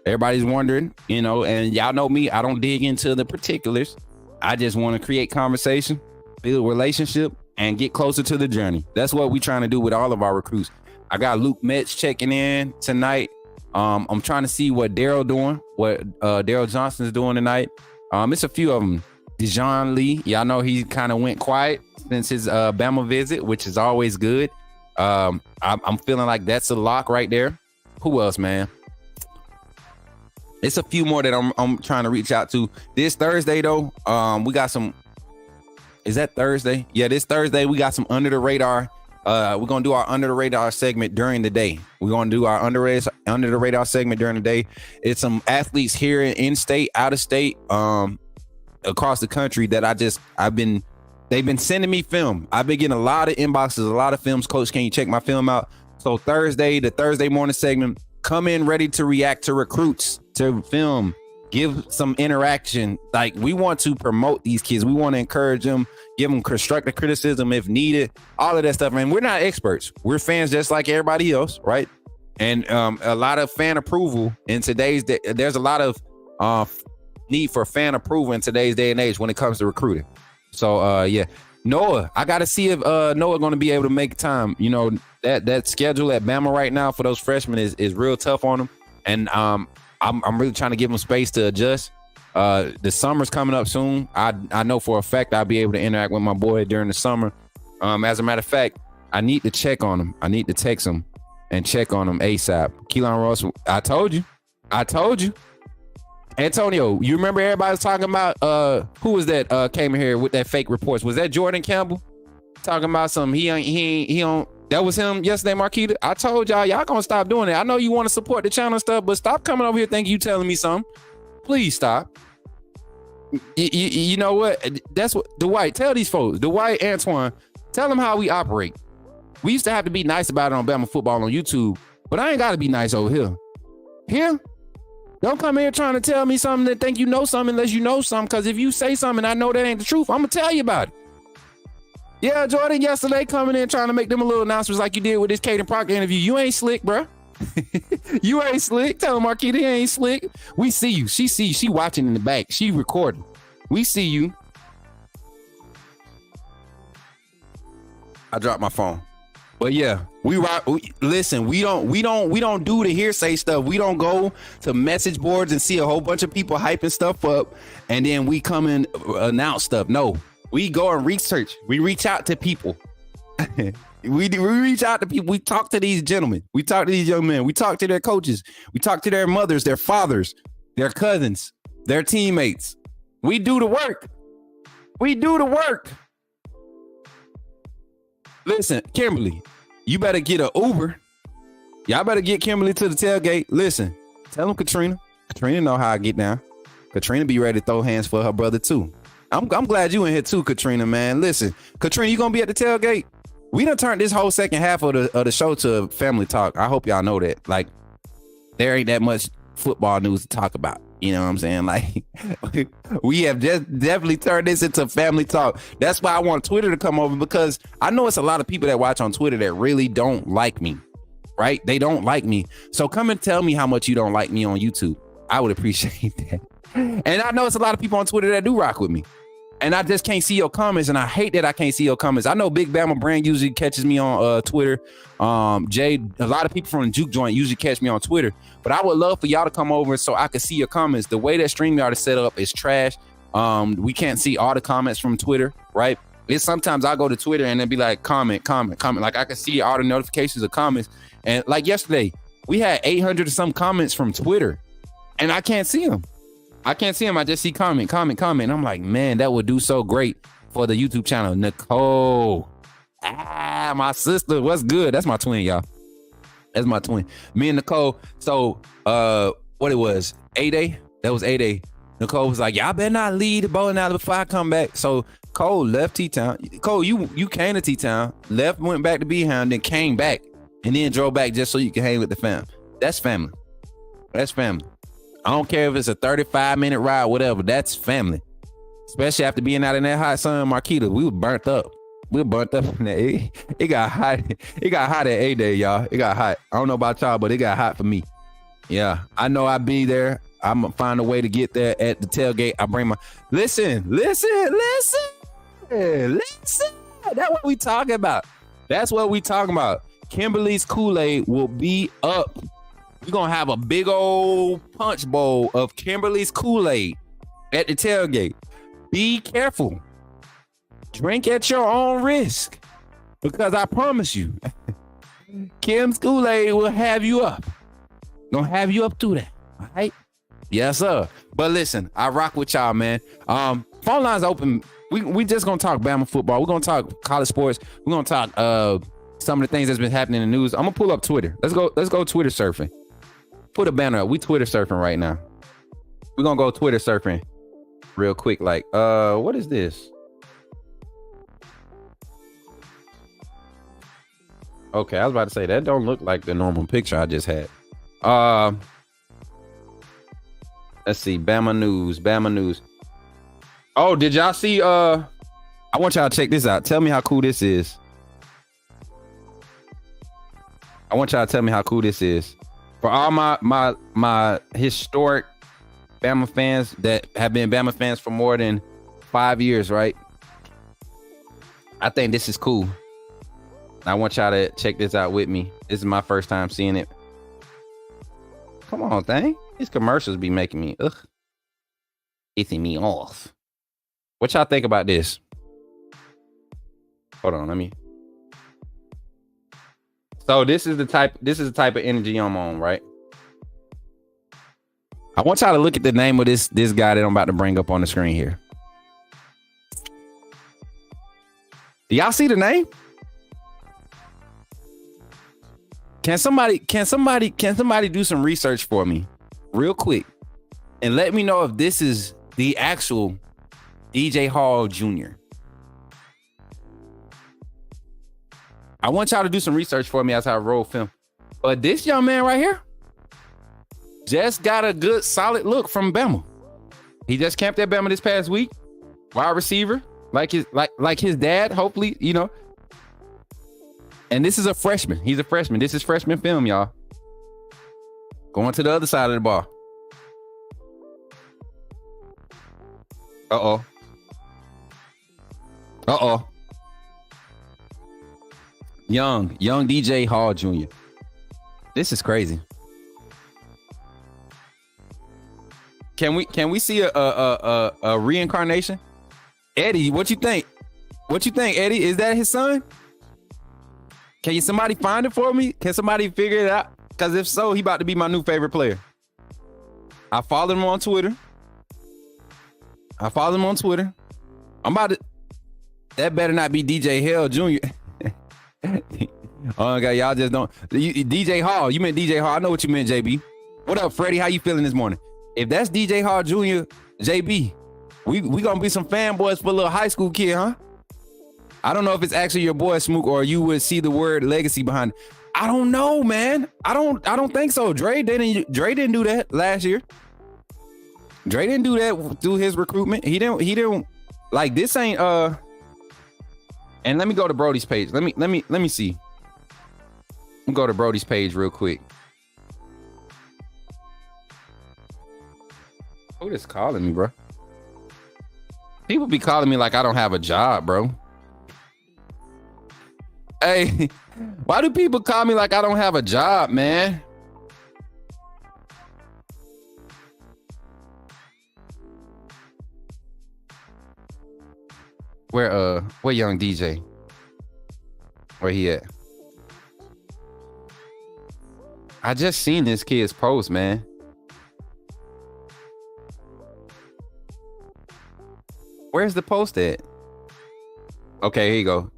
Everybody's wondering, and y'all know me, I don't dig into the particulars. I just want to create conversation, build relationship, and get closer to the journey. That's what we're trying to do with all of our recruits. I got Luke Metz checking in tonight. I'm trying to see what Daryl doing, what Daryl Johnson's doing tonight. It's a few of them. Dijon Lee, y'all know he kind of went quiet since his Bama visit, which is always good. I'm feeling like that's a lock right there. Who else, man? It's a few more that I'm trying to reach out to. This Thursday, though, we got some. Is that Thursday? Yeah, this Thursday we got some under the radar. We're gonna do our under the radar segment during the day. We're gonna do our under the radar segment during the day. It's some athletes here in state, out of state, across the country that they've been sending me film. I've been getting a lot of inboxes, a lot of films. Coach, can you check my film out? So the Thursday morning segment, come in ready to react to recruits, to film, give some interaction. Like, we want to promote these kids. We want to encourage them, give them constructive criticism if needed, all of that stuff. And we're not experts. We're fans just like everybody else, right? And a lot of fan approval in today's day. There's a lot of need for fan approval in today's day and age when it comes to recruiting. So, yeah. Noah, I got to see if Noah going to be able to make time. That schedule at Bama right now for those freshmen is real tough on them. And I'm really trying to give them space to adjust. The summer's coming up soon. I know for a fact I'll be able to interact with my boy during the summer. As a matter of fact, I need to check on him. I need to text him and check on him ASAP. Keelan Russell, I told you. Antonio, you remember everybody was talking about who was that came in here with that fake reports? Was that Jordan Campbell talking about some he don't that was him yesterday, Marquita? I told y'all gonna stop doing it. I know you want to support the channel and stuff, but stop coming over here thinking you telling me something. Please stop. You know what? That's what Dwight, tell these folks, Dwight, Antoine, tell them how we operate. We used to have to be nice about it on Bama Football on YouTube, but I ain't gotta be nice over here. Here? Don't come here trying to tell me something that think you know something unless you know something, because if you say something I know that ain't the truth, I'm gonna tell you about it. Yeah, Jordan, yesterday coming in trying to make them a little announcements like you did with this Caden Proctor interview. You ain't slick, bro. You ain't slick. Tell him, Marquita, he ain't slick. We see you. She see you. She watching in the back. She recording. We see you. I dropped my phone. But yeah, listen, we don't do the hearsay stuff. We don't go to message boards and see a whole bunch of people hyping stuff up and then we come and announce stuff. No, we go and research. We reach out to people. we reach out to people. We talk to these gentlemen. We talk to these young men. We talk to their coaches. We talk to their mothers, their fathers, their cousins, their teammates. We do the work. We do the work. Listen, Kimberly, you better get an Uber. Y'all better get Kimberly to the tailgate. Listen, tell them Katrina. Katrina know how I get down. Katrina be ready to throw hands for her brother too. I'm glad you in here too, Katrina, man. Listen, Katrina, you gonna be at the tailgate? We done turned this whole second half of the show to family talk. I hope y'all know that. Like, there ain't that much football news to talk about. You know what I'm saying? Like, we have just definitely turned this into family talk. That's why I want Twitter to come over, because I know it's a lot of people that watch on Twitter that really don't like me, right? They don't like me. So come and tell me how much you don't like me on YouTube. I would appreciate that. And I know it's a lot of people on Twitter that do rock with me. And I just can't see your comments, and I hate that I can't see your comments. I know Big Bama Brand usually catches me on Twitter. Jay, a lot of people from the Juke Joint usually catch me on Twitter. But I would love for y'all to come over so I could see your comments. The way that StreamYard is set up is trash. We can't see all the comments from Twitter, right? It's sometimes I go to Twitter and then be like, comment. Like, I can see all the notifications of comments. And like yesterday, we had 800 or some comments from Twitter, and I can't see them. I can't see him. I just see comment. I'm like, man, that would do so great for the YouTube channel. Nicole. My sister. What's good? That's my twin, y'all. That's my twin. Me and Nicole. So, what it was? A-Day? That was A-Day. Nicole was like, y'all better not leave the bowling alley before I come back. So Cole left T-Town. Cole, you came to T-Town, left, went back to B-Hound, then came back, and then drove back just so you can hang with the fam. That's family. That's family. I don't care if it's a 35-minute ride, whatever. That's family. Especially after being out in that hot sun, Marquita, we were burnt up. In that. It got hot. It got hot at A-Day, y'all. It got hot. I don't know about y'all, but it got hot for me. Yeah, I know I'll be there. I'm gonna find a way to get there at the tailgate. I bring my listen. That's what we talking about. That's what we talking about. Kimberly's Kool-Aid will be up. We're gonna have a big old punch bowl of Kimberly's Kool-Aid at the tailgate. Be careful. Drink at your own risk. Because I promise you, Kim's Kool-Aid will have you up. Gonna have you up through that. All right? Yes, sir. But listen, I rock with y'all, man. Phone lines open. We just gonna talk Bama football. We're gonna talk college sports. We're gonna talk some of the things that's been happening in the news. I'm gonna pull up Twitter. Let's go Twitter surfing. Put a banner up. We Twitter surfing right now. We're gonna go Twitter surfing real quick. Like, what is this? Okay, I was about to say that don't look like the normal picture I just had. Let's see. Bama news. Oh, did y'all see? I want y'all to check this out. Tell me how cool this is. I want y'all to tell me how cool this is. For all my historic Bama fans that have been Bama fans for more than 5 years, right? I think this is cool. I want y'all to check this out with me. This is my first time seeing it. Come on, thing. These commercials be making me pissing me off. What y'all think about this? Hold on, let me. So this is the type of energy I'm on, right? I want y'all to look at the name of this guy that I'm about to bring up on the screen here. Do y'all see the name? Can somebody do some research for me real quick and let me know if this is the actual DJ Hall Jr.? I want y'all to do some research for me as I roll film. But this young man right here just got a good solid look from Bama. He just camped at Bama this past week. Wide receiver, like his dad, hopefully, you know. And this is a freshman. He's a freshman. This is freshman film, y'all. Going to the other side of the ball. Uh-oh. Young DJ Hall Jr. This is crazy. Can we see a reincarnation? Eddie, what you think? What you think, Eddie? Is that his son? Can somebody find it for me? Can somebody figure it out? Because if so, he about to be my new favorite player. I follow him on Twitter. I'm about to. That better not be DJ Hall Jr. Oh, God, y'all just don't. DJ Hall, you meant DJ Hall. I know what you meant, JB. What up, Freddie? How you feeling this morning? If that's DJ Hall Jr., JB, we gonna be some fanboys for a little high school kid, huh? I don't know if it's actually your boy Smook or you would see the word legacy behind it. I don't know, man. I don't think so. Dre didn't do that last year. Dre didn't do that through his recruitment. He didn't like this ain't and let me go to Brody's page. Let me see. Let me go to Brody's page real quick. Who is calling me, bro? People be calling me like I don't have a job, bro. Hey, why do people call me like I don't have a job, man? Where young DJ? Where he at? I just seen this kid's post, man. Where's the post at? Okay, here you go.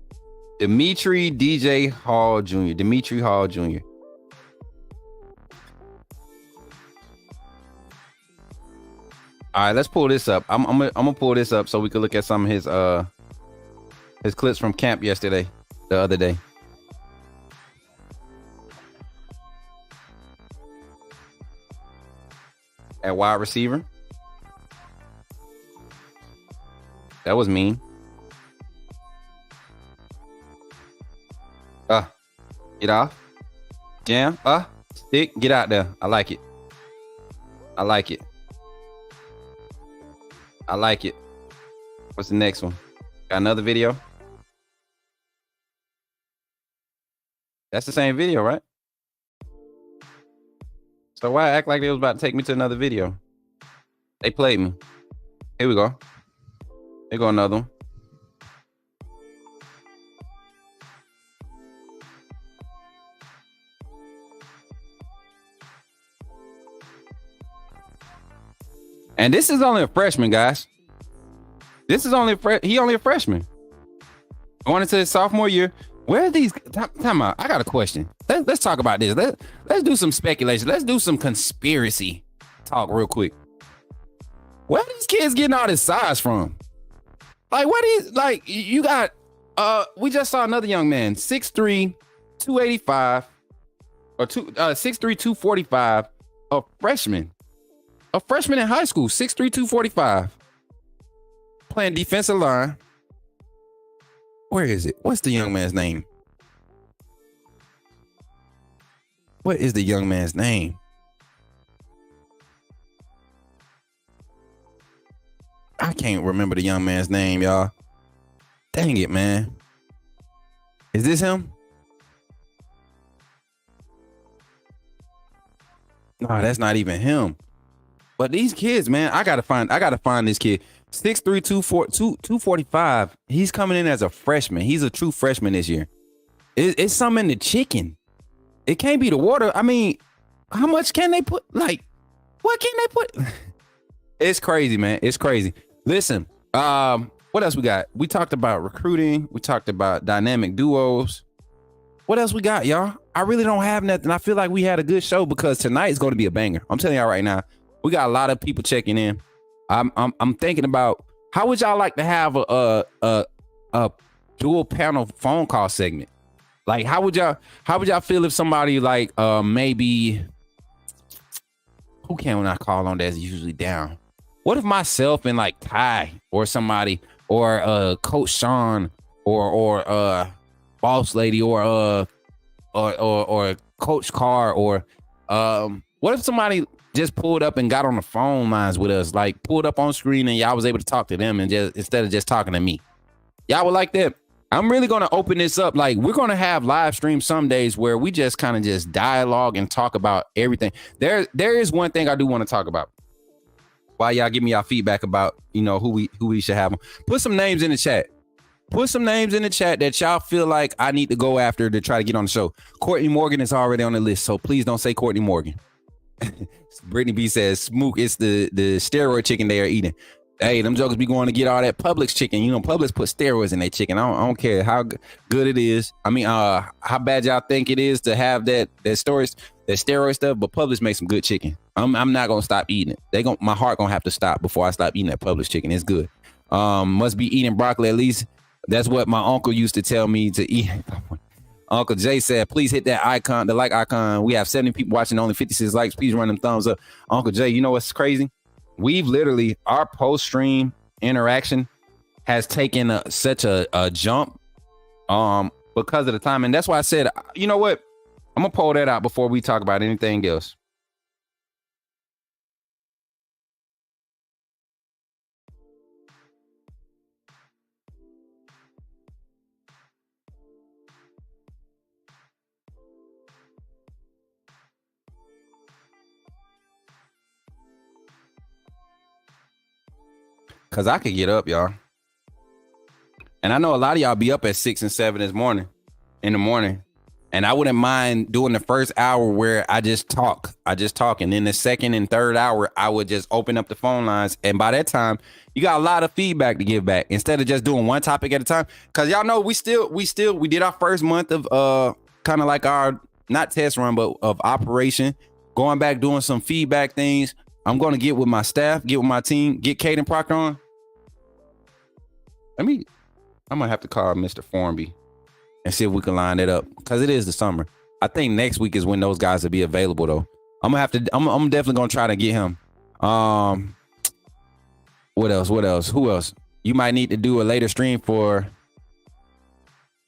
Dimitri DJ Hall Jr. Dimitri Hall Jr. All right, let's pull this up. I'm gonna pull this up so we can look at some of his clips from camp the other day. At wide receiver. That was mean. Get off. Jam. Stick. Get out there. I like it. I like it. I like it. What's the next one? Got another video? That's the same video, right? So why act like they was about to take me to another video? They played me. Here we go. Here go another one. And this is only a freshman, guys. This is only he only a freshman. Going into his sophomore year. Where are these? Time out. I got a question. Let's talk about this. Let's do some speculation. Let's do some conspiracy talk real quick. Where are these kids getting all this size from? Like, what is, like, you got, we just saw another young man, 6'3", 285, or 6'3", 245, a freshman in high school, 6'3", 245, playing defensive line. Where is it? What's the young man's name? What is the young man's name? I can't remember the young man's name, y'all. Dang it, man. Is this him? No, that's not even him. But these kids, man, I gotta find this kid. 6'3", 245. He's coming in as a freshman. He's a true freshman this year. It's something in the chicken. It can't be the water. I mean, how much can they put? Like, what can they put? It's crazy, man. It's crazy. Listen, what else we got? We talked about recruiting. We talked about dynamic duos. What else we got, y'all? I really don't have nothing. I feel like we had a good show because tonight is going to be a banger. I'm telling y'all right now. We got a lot of people checking in. I'm thinking about how would y'all like to have a dual panel phone call segment? Like, how would y'all feel if somebody like maybe who can I call on that's usually down? What if myself and like Ty or somebody or Coach Sean or Boss Lady or Coach Carr or what if somebody just pulled up and got on the phone lines with us, like pulled up on screen and y'all was able to talk to them and just instead of just talking to me? Y'all would like that? I'm really going to open this up. Like, we're going to have live streams some days where we just kind of just dialogue and talk about everything. There is one thing I do want to talk about. While y'all give me y'all feedback about, you know, who we should have. Put some names in the chat. Put some names in the chat that y'all feel like I need to go after to try to get on the show. Courtney Morgan is already on the list, so please don't say Courtney Morgan. Brittany B says, Smook, it's the steroid chicken they are eating. Hey, them jokers be going to get all that Publix chicken. You know, Publix put steroids in their chicken. I don't care how good it is. I mean, how bad y'all think it is to have that steroid stuff, but Publix makes some good chicken. I'm not gonna stop eating it. My heart gonna have to stop before I stop eating that Publix chicken. It's good. Must be eating broccoli at least. That's what my uncle used to tell me to eat. Uncle Jay said, please hit that icon, the like icon. We have 70 people watching, only 56 likes. Please run them thumbs up. Uncle Jay, you know what's crazy? We've literally, our post-stream interaction has taken such a jump because of the time. And that's why I said, you know what? I'm going to pull that out before we talk about anything else. Cause I could get up, y'all. And I know a lot of y'all be up at 6 and 7 in the morning. And I wouldn't mind doing the first hour where I just talk. And then the second and third hour, I would just open up the phone lines. And by that time, you got a lot of feedback to give back instead of just doing one topic at a time. Cause y'all know we did our first month of kind of like our not test run, but of operation, going back, doing some feedback things. I'm going to get with my staff, get with my team, get Caden Proctor on. I'm going to have to call Mr. Formby and see if we can line it up because it is the summer. I think next week is when those guys will be available though. I'm definitely going to try to get him. What else? Who else? You might need to do a later stream for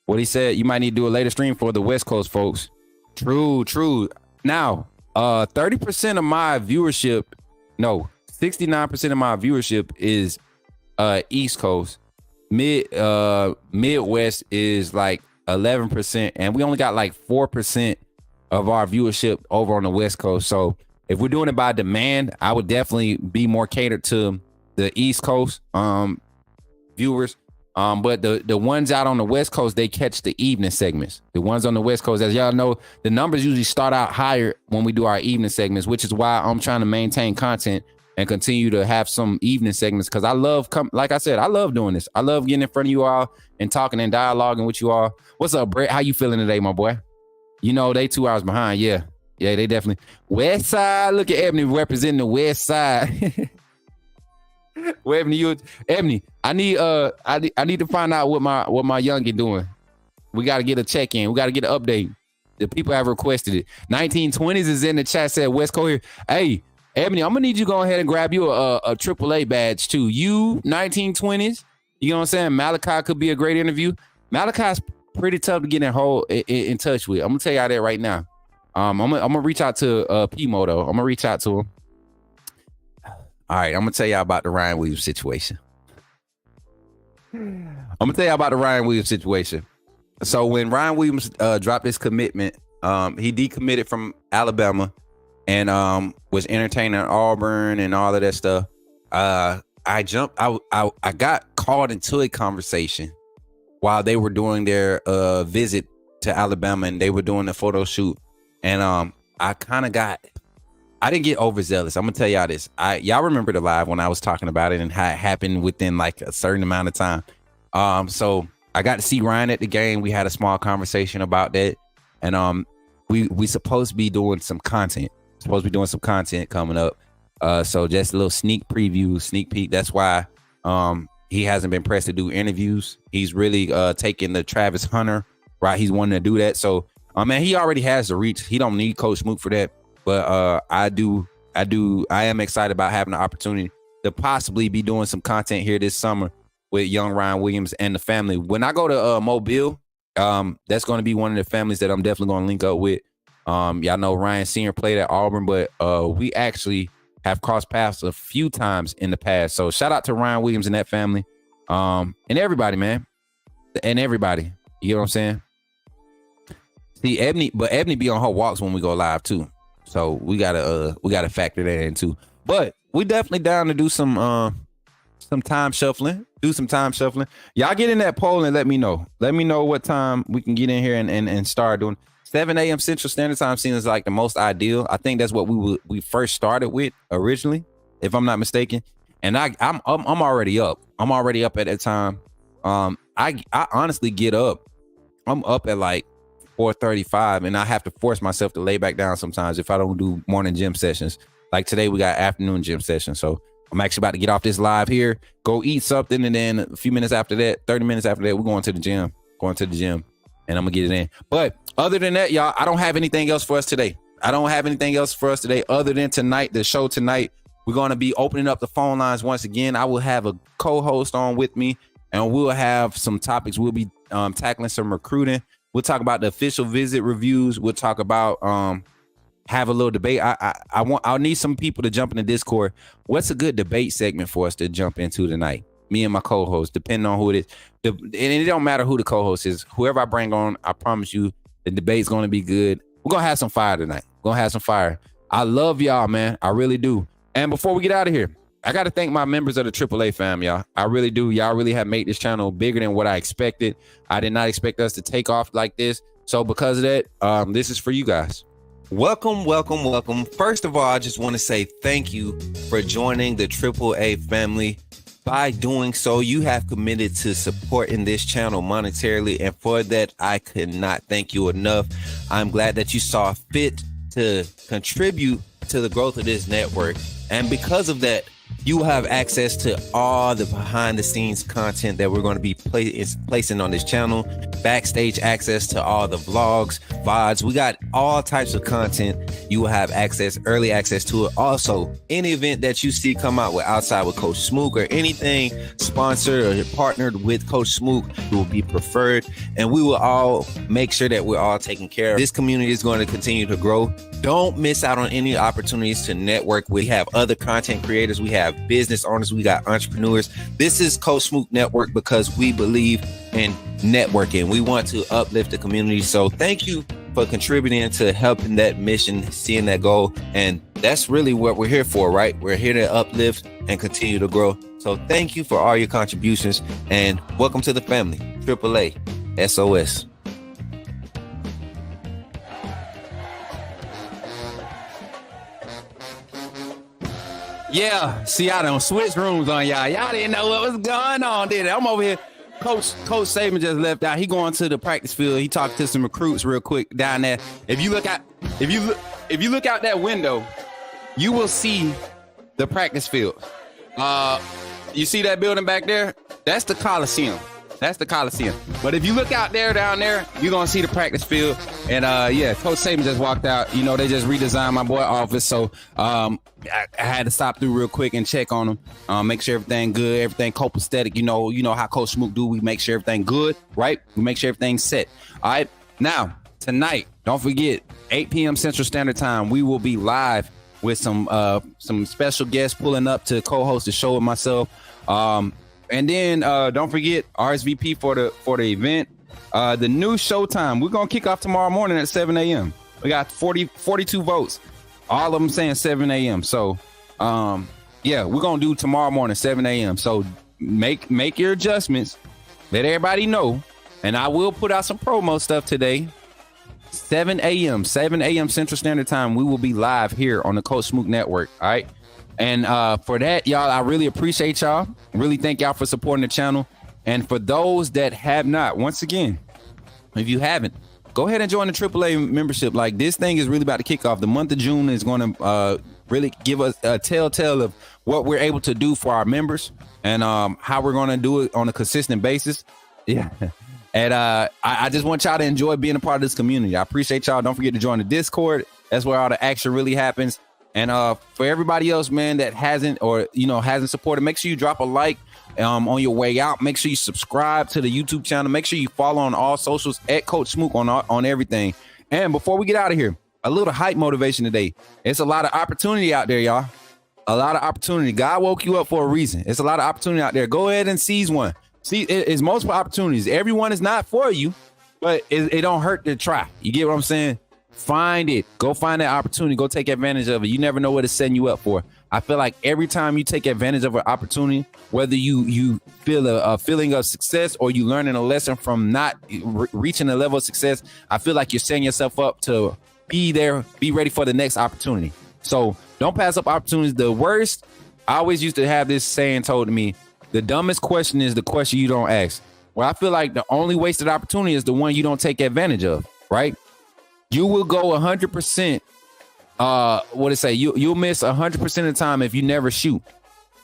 what he said. You might need to do a later stream for the West Coast folks. True. Now, 30% of my viewership, 69% of my viewership is East Coast. Midwest is like 11%, and we only got like 4% of our viewership over on the West Coast. So if we're doing it by demand, I would definitely be more catered to the East Coast viewers. But the ones out on the West Coast, they catch the evening segments. The ones on the West Coast, as y'all know, the numbers usually start out higher when we do our evening segments, which is why I'm trying to maintain content and continue to have some evening segments. Cause I love, like I said, I love doing this. I love getting in front of you all and talking and dialoguing with you all. What's up, Brett? How you feeling today, my boy? You know, they 2 hours behind. Yeah, they definitely. West Side, look at Ebony representing the West Side. Well, Ebony, I need to find out what my youngin doing. We got to get a check-in. We got to get an update. The people have requested it. 1920s is in the chat, said West Coast here. Hey, Ebony, I'm gonna need you to go ahead and grab you a AAA badge too. You 1920s, you know what I'm saying? Malachi could be a great interview. Malachi's pretty tough to get in touch with. I'm gonna tell y'all that right now. I'm gonna reach out to P-Mo though. I'm gonna reach out to him. All right, I'm gonna tell y'all about the Ryan Williams situation. So when Ryan Williams dropped his commitment, he decommitted from Alabama and was entertaining Auburn and all of that stuff. I got called into a conversation while they were doing their visit to Alabama and they were doing the photo shoot. And I didn't get overzealous. I'm gonna tell y'all this. Y'all remember the live when I was talking about it and how it happened within like a certain amount of time. So I got to see Ryan at the game. We had a small conversation about that, and we supposed to be doing some content. Coming up. So just a little sneak peek. That's why he hasn't been pressed to do interviews. He's really taking the Travis Hunter, right? He's wanting to do that. So man, he already has the reach. He don't need Coach Smook for that. But I am excited about having the opportunity to possibly be doing some content here this summer with young Ryan Williams and the family. When I go to Mobile, that's going to be one of the families that I'm definitely going to link up with. Y'all know Ryan Sr. played at Auburn, but we actually have crossed paths a few times in the past. So shout out to Ryan Williams and that family, and everybody, man, and everybody. You know what I'm saying? See, Ebony be on her walks when we go live too. So we gotta factor that in too. But we definitely down to do some time shuffling. Y'all get in that poll and let me know. Let me know what time we can get in here and start doing. 7 a.m. Central Standard Time seems like the most ideal. I think that's what we first started with originally, if I'm not mistaken. And I'm already up. I'm already up at that time. I honestly get up. I'm up at like 4:35, and I have to force myself to lay back down sometimes if I don't do morning gym sessions. Like today, we got afternoon gym sessions. So I'm actually about to get off this live here, go eat something, and then a few minutes after that, 30 minutes after that, we're going to the gym, and I'm gonna get it in. But other than that, y'all, I don't have anything else for us today. Other than tonight, the show tonight, we're going to be opening up the phone lines once again. I will have a co-host on with me, and we'll have some topics. We'll be tackling some recruiting. We'll talk about the official visit reviews. We'll talk about have a little debate. I'll need some people to jump in the Discord. What's a good debate segment for us to jump into tonight? Me and my co-host, depending on who it is. And it don't matter who the co-host is. Whoever I bring on, I promise you, the debate's going to be good. We're going to have some fire tonight. I love y'all, man. I really do. And before we get out of here, I got to thank my members of the AAA fam, y'all. I really do. Y'all really have made this channel bigger than what I expected. I did not expect us to take off like this. So because of that, this is for you guys. Welcome, welcome, welcome. First of all, I just want to say thank you for joining the AAA family. By doing so, you have committed to supporting this channel monetarily, and for that, I could not thank you enough. I'm glad that you saw fit to contribute to the growth of this network, and because of that, you will have access to all the behind the scenes content that we're going to be placing on this channel, backstage access to all the vlogs, VODs. We got all types of content. You will have early access to it. Also, any event that you see come out with outside with Coach Smook, or anything sponsored or partnered with Coach Smook, will be preferred. And we will all make sure that we're all taken care of. This community is going to continue to grow. Don't miss out on any opportunities to network. We have other content creators. We have business owners. We got entrepreneurs. This is Coach Smook Network because we believe in networking. We want to uplift the community. So thank you for contributing to helping that mission, seeing that goal. And that's really what we're here for, right? We're here to uplift and continue to grow. So thank you for all your contributions, and welcome to the family. AAA SOS. Yeah, see, I done switched rooms on y'all. Y'all didn't know what was going on, did it? I'm over here. Coach Saban just left out. He going to the practice field. He talked to some recruits real quick down there. If you look out that window, you will see the practice field. You see that building back there? That's the Coliseum. That's the Coliseum. But if you look out there, down there, you're going to see the practice field. And yeah, Coach Saban just walked out. You know, they just redesigned my boy office. So I had to stop through real quick and check on him. Make sure everything good, everything copacetic. You know how Coach Smook do. We make sure everything good, right? We make sure everything's set. All right. Now, tonight, don't forget, 8 p.m. Central Standard Time, we will be live with some special guests pulling up to co-host the show with myself. And then don't forget RSVP for the event. The new showtime, we're going to kick off tomorrow morning at 7 a.m. We got 42 votes. All of them saying 7 a.m. So, yeah, we're going to do tomorrow morning, 7 a.m. So make your adjustments. Let everybody know. And I will put out some promo stuff today. 7 a.m. Central Standard Time, we will be live here on the Coach Smook Network. All right. And for that, y'all, I really appreciate y'all. Really thank y'all for supporting the channel. And for those that have not, once again, if you haven't, go ahead and join the AAA membership. Like, this thing is really about to kick off. The month of June is going to really give us a telltale of what we're able to do for our members, and how we're going to do it on a consistent basis. Yeah. And I just want y'all to enjoy being a part of this community. I appreciate y'all. Don't forget to join the Discord. That's where all the action really happens. And for everybody else, man, that hasn't supported, make sure you drop a like on your way out. Make sure you subscribe to the YouTube channel. Make sure you follow on all socials at Coach Smook on everything. And before we get out of here, a little hype motivation today. It's a lot of opportunity out there, y'all. A lot of opportunity. God woke you up for a reason. It's a lot of opportunity out there. Go ahead and seize one. See, it's multiple opportunities. Everyone is not for you, but it don't hurt to try. You get what I'm saying? Find it. Go find that opportunity. Go take advantage of it. You never know what it's setting you up for. I feel like every time you take advantage of an opportunity, whether you feel a feeling of success or you learning a lesson from not reaching a level of success, I feel like you're setting yourself up to be ready for the next opportunity. So don't pass up opportunities. The worst, I always used to have this saying told to me, the dumbest question is the question you don't ask. Well, I feel like the only wasted opportunity is the one you don't take advantage of, right? You will go 100%. You'll miss 100% of the time if you never shoot.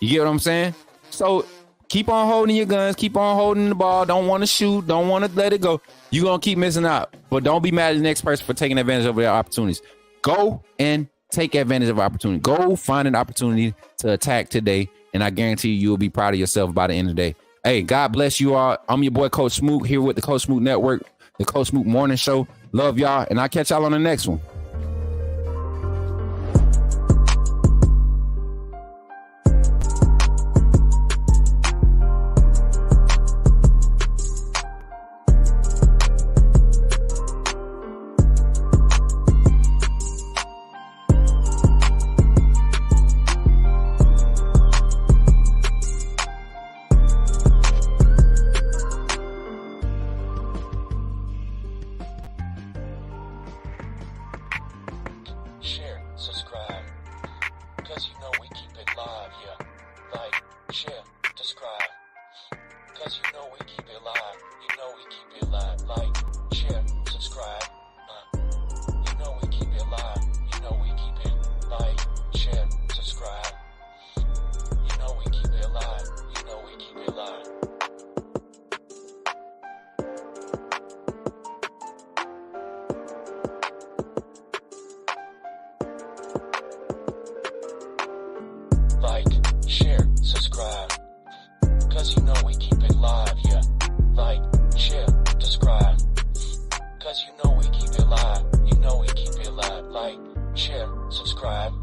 You get what I'm saying? So keep on holding your guns. Keep on holding the ball. Don't want to shoot. Don't want to let it go. You're going to keep missing out. But don't be mad at the next person for taking advantage of their opportunities. Go and take advantage of opportunity. Go find an opportunity to attack today. And I guarantee you'll be proud of yourself by the end of the day. Hey, God bless you all. I'm your boy, Coach Smook, here with the Coach Smook Network, the Coach Smook Morning Show. Love y'all, and I'll catch y'all on the next one. subscribe. Cause you know we keep it live, yeah. Like, share, subscribe. Cause you know we keep it live. You know we keep it live. Like, share, subscribe. You know we keep it live. You know we keep it like, share, subscribe. You know we keep it live. You know we keep it live. Like, share, subscribe. Cause you know we keep it live, yeah. Like, share, subscribe. Cause you know we keep it live. You know we keep it live. Like, share, subscribe.